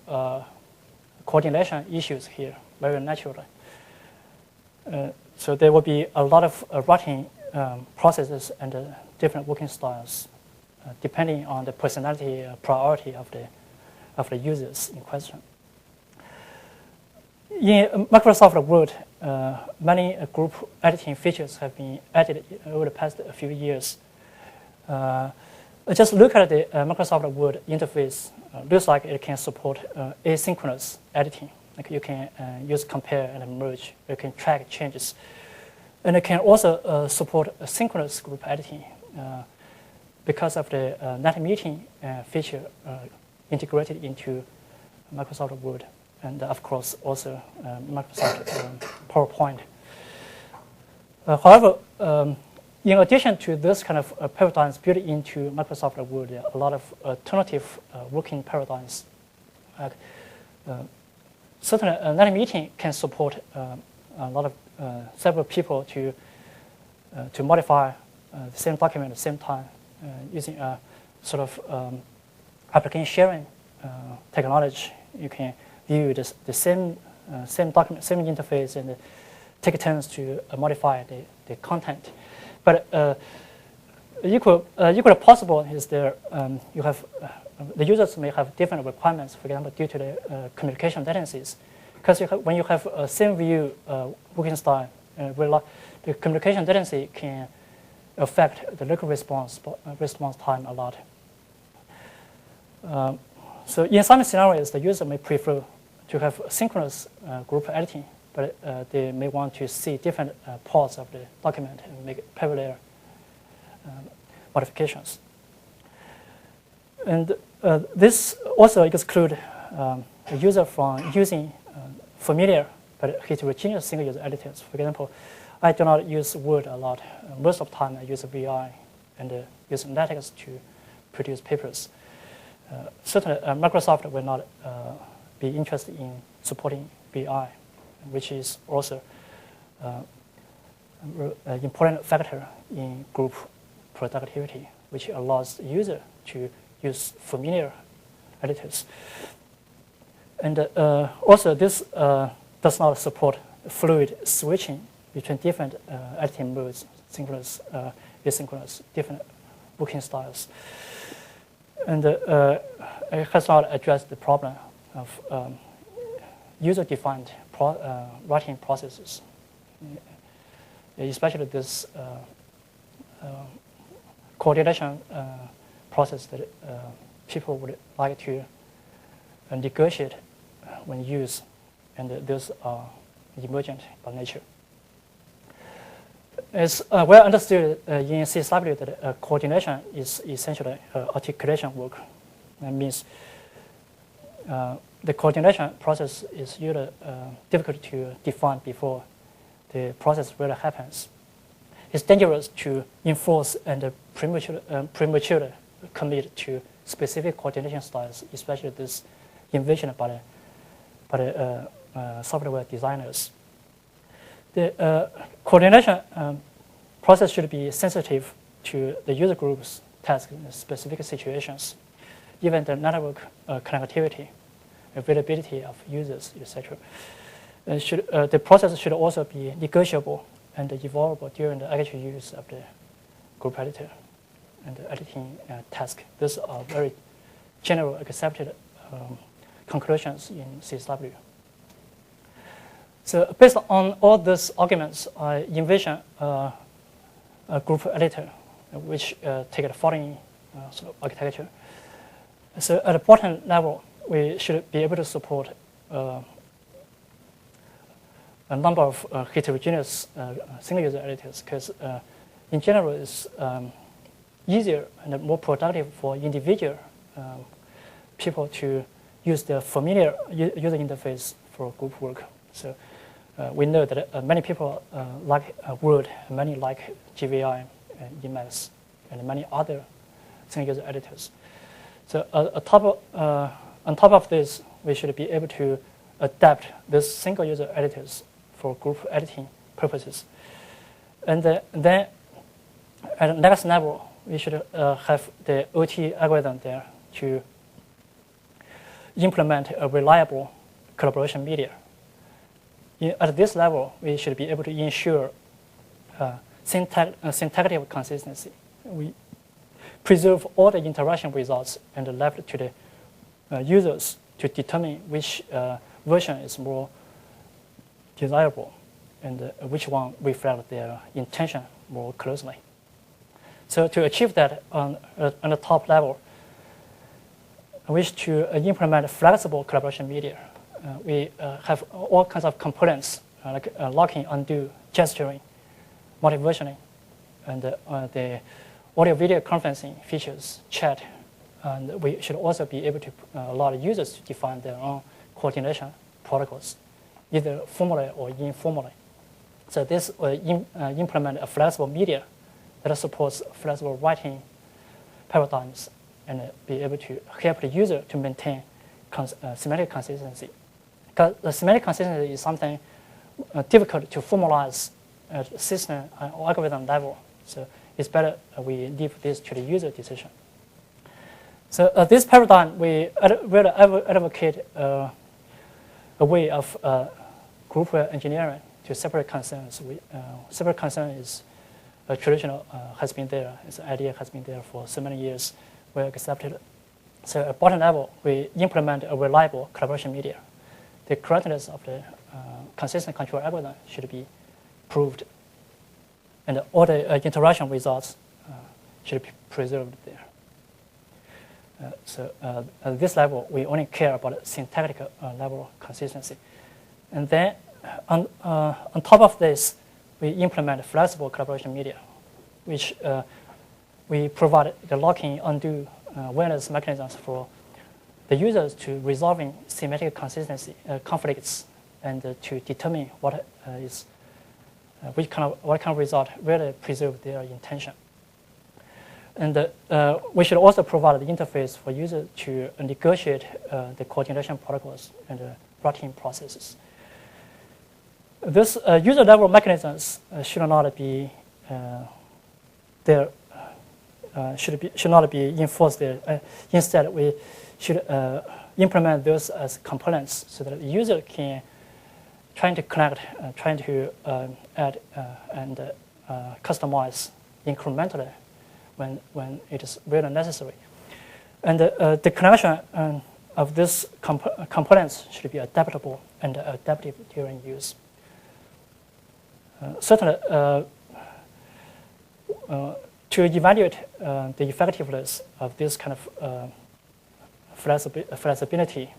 coordination issues here very naturally. So there will be a lot of writing processes and different working styles depending on the personality priority of the users in question. In Microsoft Word, many group editing features have been added over the past few years. Just look at the Microsoft Word interface. Looks like it can support asynchronous editing. Like you can use compare and merge. You can track changes. And it can also support synchronous group editing because of the net meeting feature integrated into Microsoft Word. And of course, also Microsoft PowerPoint. However, in addition to this kind of paradigms built into Microsoft Word, there are a lot of alternative working paradigms. Certainly, net meeting can support a lot of several people to modify the same document at the same time using a sort of application sharing technology. You can view the same document, same interface, and take turns to modify the content. But equally possible is there you have the users may have different requirements, for example, due to the communication latencies. Because when you have a same view working style, the communication latency can affect the local response time a lot. So in some scenarios, the user may prefer to have synchronous group editing, but they may want to see different parts of the document and make parallel modifications. And this also excludes a user from using familiar but heterogeneous single-user editors. For example, I do not use Word a lot. Most of the time, I use VI and use LaTeX to produce papers. Certainly, Microsoft will not be interested in supporting VI, which is also an important factor in group productivity, which allows the user to use familiar editors. And also, this does not support fluid switching between different editing modes, synchronous, asynchronous, different working styles. And it has not addressed the problem of user-defined writing processes, especially this coordination process that people would like to negotiate when used, and those are emergent by nature. It's well understood in CSW that coordination is essentially articulation work. That means the coordination process is usually difficult to define before the process really happens. It's dangerous to enforce and prematurely commit to specific coordination styles, especially this envisioned by the software designers. The coordination process should be sensitive to the user group's task in specific situations, even the network connectivity, availability of users, etc. The process should also be negotiable and evolvable during the actual use of the group editor and the editing task. These are very general accepted conclusions in CSW. So based on all these arguments, I envision a group editor which take the following sort of architecture. So at the bottom level, we should be able to support a number of heterogeneous single-user editors, because in general, it's easier and more productive for individual people to use the familiar user interface for group work. So we know that many people like Word, many like GVI, Emacs, and many other single-user editors. So on top of this, we should be able to adapt these single-user editors for group editing purposes. And then at the next level, we should have the OT algorithm there to implement a reliable collaboration media. At this level, we should be able to ensure syntactic consistency. We preserve all the interaction results and left to the users to determine which version is more desirable and which one reflects their intention more closely. So to achieve that on the top level, I wish to implement flexible collaboration media. We have all kinds of components like locking, undo, gesturing, multi-versioning, and the audio-video conferencing features, chat. And we should also be able to allow the users to define their own coordination protocols, either formally or informally. So this will implement a flexible media that supports flexible writing paradigms and be able to help the user to maintain semantic consistency. Because the semantic consistency is something difficult to formalize at system or algorithm level. So it's better we leave this to the user decision. So this paradigm, we really advocate a way of groupware engineering to separate concerns. Separate concern is traditional, has been there. This idea has been there for so many years. We accepted it. So at bottom level, we implement a reliable collaboration media. The correctness of the consistent control algorithm should be proved, and all the interaction results should be preserved there. So at this level, we only care about syntactic level consistency. And then on top of this, we implement flexible collaboration media, which we provide the locking, undo, awareness mechanisms for the users to resolving semantic consistency conflicts and to determine what kind of result really preserve their intention. And we should also provide the interface for users to negotiate the coordination protocols and routing processes. This user level mechanisms should not be there. Should not be enforced there. Instead, we should implement those as components so that the user can try to connect, trying to add and customize incrementally when it is really necessary. And the connection of these components should be adaptable and adaptive during use. Certainly, to evaluate the effectiveness of this kind of flexibility,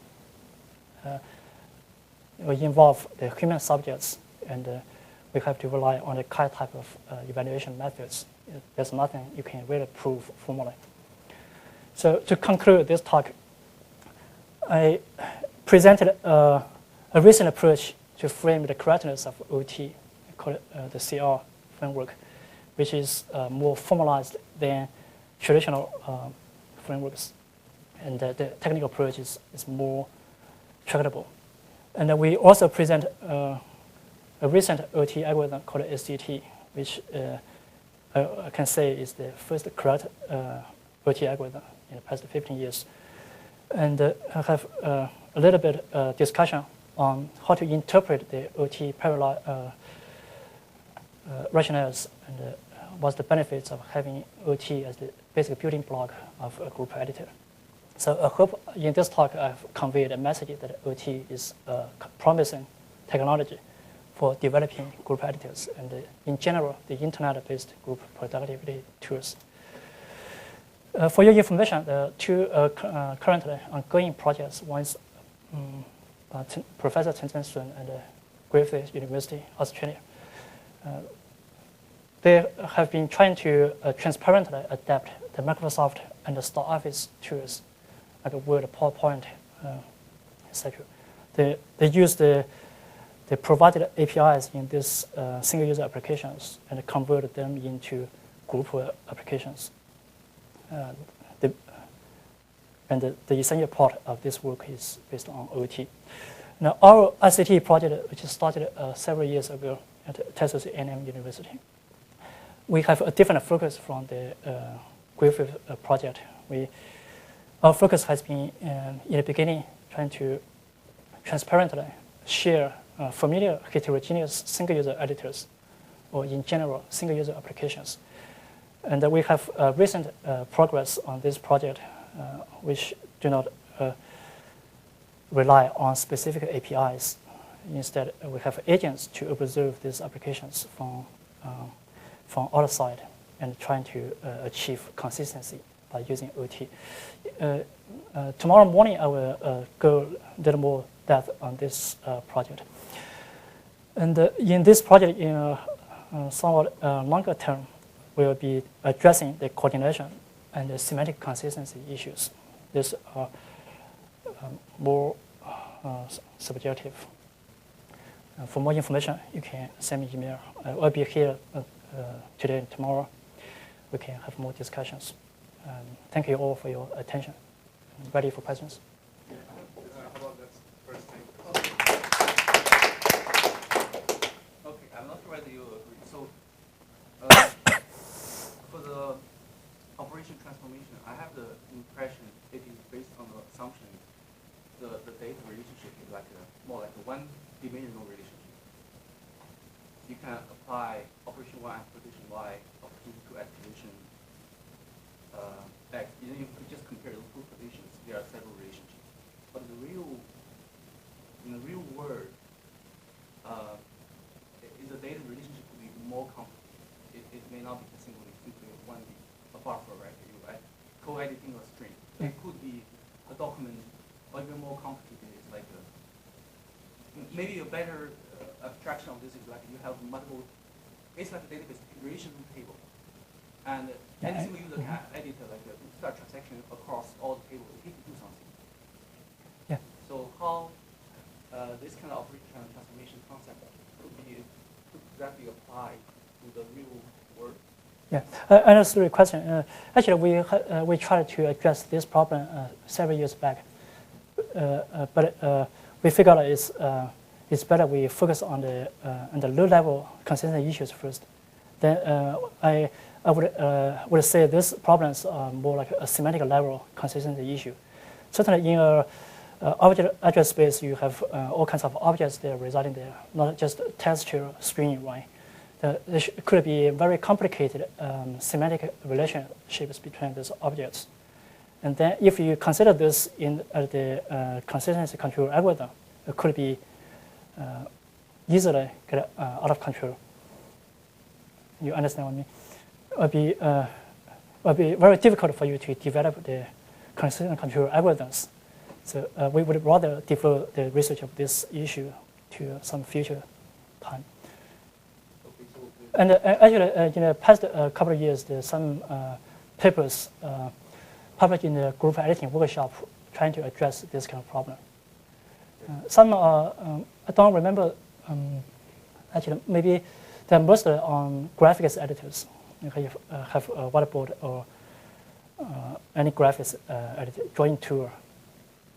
will involve the human subjects, and we have to rely on the kind type of evaluation methods. There's nothing you can really prove formally. So to conclude this talk, I presented a recent approach to frame the correctness of OT, called the CR framework, which is more formalized than traditional frameworks. And the technical approach is more tractable. And we also present a recent OT algorithm called SDT, which I can say is the first correct OT algorithm in the past 15 years. And I have a little bit discussion on how to interpret the OT parallel rationales and what's the benefits of having OT as the basic building block of a group editor. So I hope in this talk I've conveyed a message that OT is a promising technology for developing group editors and in general, the internet-based group productivity tools. For your information, the two currently ongoing projects, one is Professor Chen Sun and Griffith University, Australia. They have been trying to transparently adapt the Microsoft and the StarOffice tools, like Word, PowerPoint, etc. They use the provided APIs in these single-user applications and convert them into Groupware applications. The essential part of this work is based on OT. Now, our ICT project, which started several years ago at Texas A&M University, we have a different focus from the Griffith project. Our focus has been, in the beginning, trying to transparently share familiar heterogeneous single-user editors, or in general, single-user applications. And we have recent progress on this project, which do not rely on specific APIs. Instead, we have agents to observe these applications from outside and trying to achieve consistency by using OT. Tomorrow morning, I will go a little more depth on this project. And in this project, in a somewhat longer term, we will be addressing the coordination and the semantic consistency issues. These are more subjective. For more information, you can send me email. I'll be here today and tomorrow. We can have more discussions. Thank you all for your attention. I'm ready for questions. How about that first thing? Okay, I'm not sure whether you agree. So, for the operation transformation, I have the impression it is based on the assumption the data relationship is like more like a one-dimensional relationship. You can apply operation 1 activation Y, operation 2 activation X. If you just compare the two conditions, there are several relationships. But in the real world, is the data relationship to be more complicated. It may not be simply one a buffer, right? You co-editing a string. It could be a document, or even more complicated. It's like maybe a better abstraction of this is like you have multiple. It's like a database relational table, and any single user can edit like start transaction across all the tables. He can do something. Yeah. So how this kind of operation transformation concept could exactly applied to the real world? Yeah, I understood your question. Actually, we tried to address this problem several years back, but we figured it's better we focus on the low-level consistency issues first. Then I would say these problems are more like a semantic level consistency issue. Certainly, in a object address space, you have all kinds of objects that are residing there, not just texture string, right? There could be very complicated semantic relationships between these objects. And then if you consider this in the consistency control algorithm, it could be easily get out of control. You understand what I mean? It would be very difficult for you to develop the consistency control algorithms. So we would rather defer the research of this issue to some future time. And actually, in the past couple of years, there's some papers published in the group editing workshop trying to address this kind of problem. Some are, I don't remember, actually, maybe they're mostly on graphics editors. You have a whiteboard or any graphics editor, drawing tool,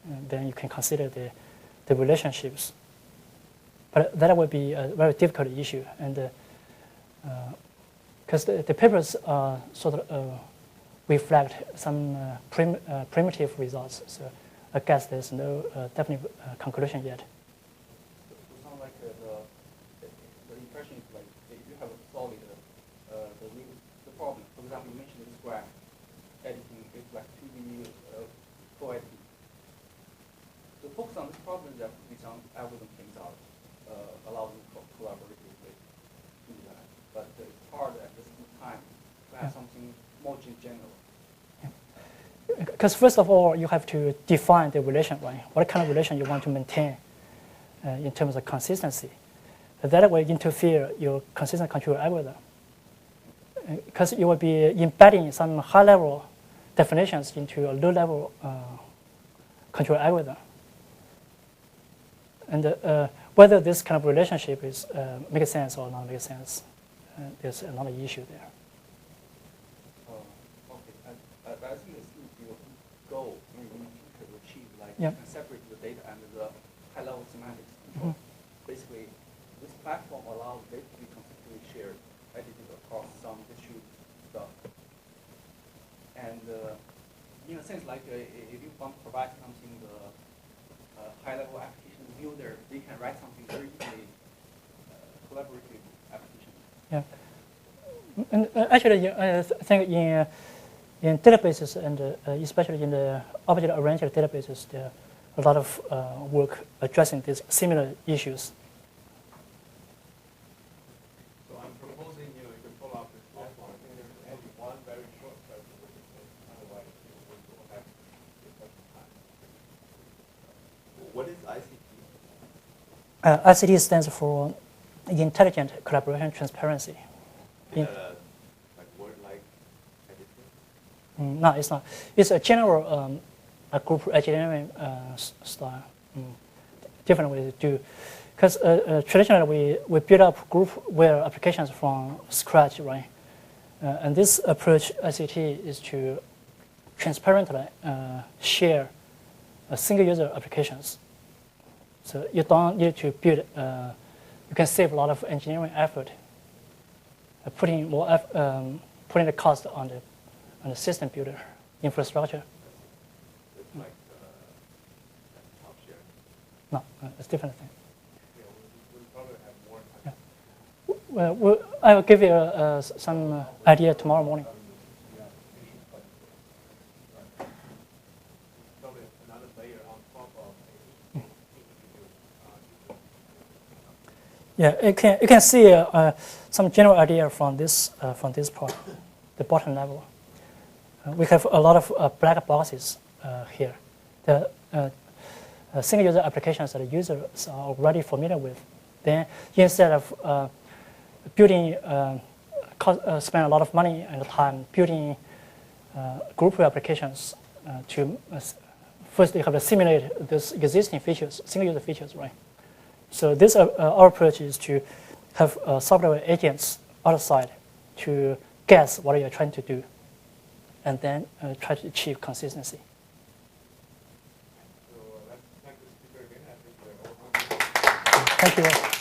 and then you can consider the relationships. But that would be a very difficult issue, and because the papers sort of reflect some primitive results. So I guess there's no definite conclusion yet. So it sounds like the impression is like if you have a solid the problem. For example, you mentioned this graph editing is like 2D co-editing. The focus on this problem is that some algorithm things out allows you collaboration. because first of all, you have to define the relation, right? What kind of relation you want to maintain in terms of consistency. That will interfere your consistent control algorithm. Because you will be embedding some high-level definitions into a low-level control algorithm. And whether this kind of relationship is makes sense or not makes sense, there's another issue there. Okay. And I think it's your goal in to achieve, like, Yeah. you can separate the data and the high-level semantics. Mhm. Basically, this platform allows data to be consistently shared, edited across some distributed stuff. And in a sense, like if you want to provide something, the high-level application builder, they can write something very easily, collaborative application. Yeah. And actually, I think in databases and especially in the object-oriented databases, there are a lot of work addressing these similar issues. So I'm proposing, you can pull off this platform. I think there's only one very short presentation, otherwise we will have discussion time. What is ICT? ICT stands for Intelligent Collaboration Transparency. Is that a like word-like editing? No, it's not. It's a general a group engineering style. Different way to do. Because traditionally we build up groupware applications from scratch, right? And this approach, ICT, is to transparently share single user applications. So you don't need to build, you can save a lot of engineering effort, putting the cost on the system builder infrastructure. It's like desktop sharing. No, it's a different thing. Yeah, we'll probably have more time. Yeah. Well, I will give you some idea tomorrow morning. Probably another layer on top of Yeah, you can see some general idea from this part, the bottom level. We have a lot of black boxes here. The single user applications that the users are already familiar with. Then instead of building, spend a lot of money and time building Groupware applications first you have to simulate those existing features, single user features, right? So this our approach is to have software agents outside to guess what you're trying to do, and then try to achieve consistency. So let's thank the speaker again. I think we're all Thank you.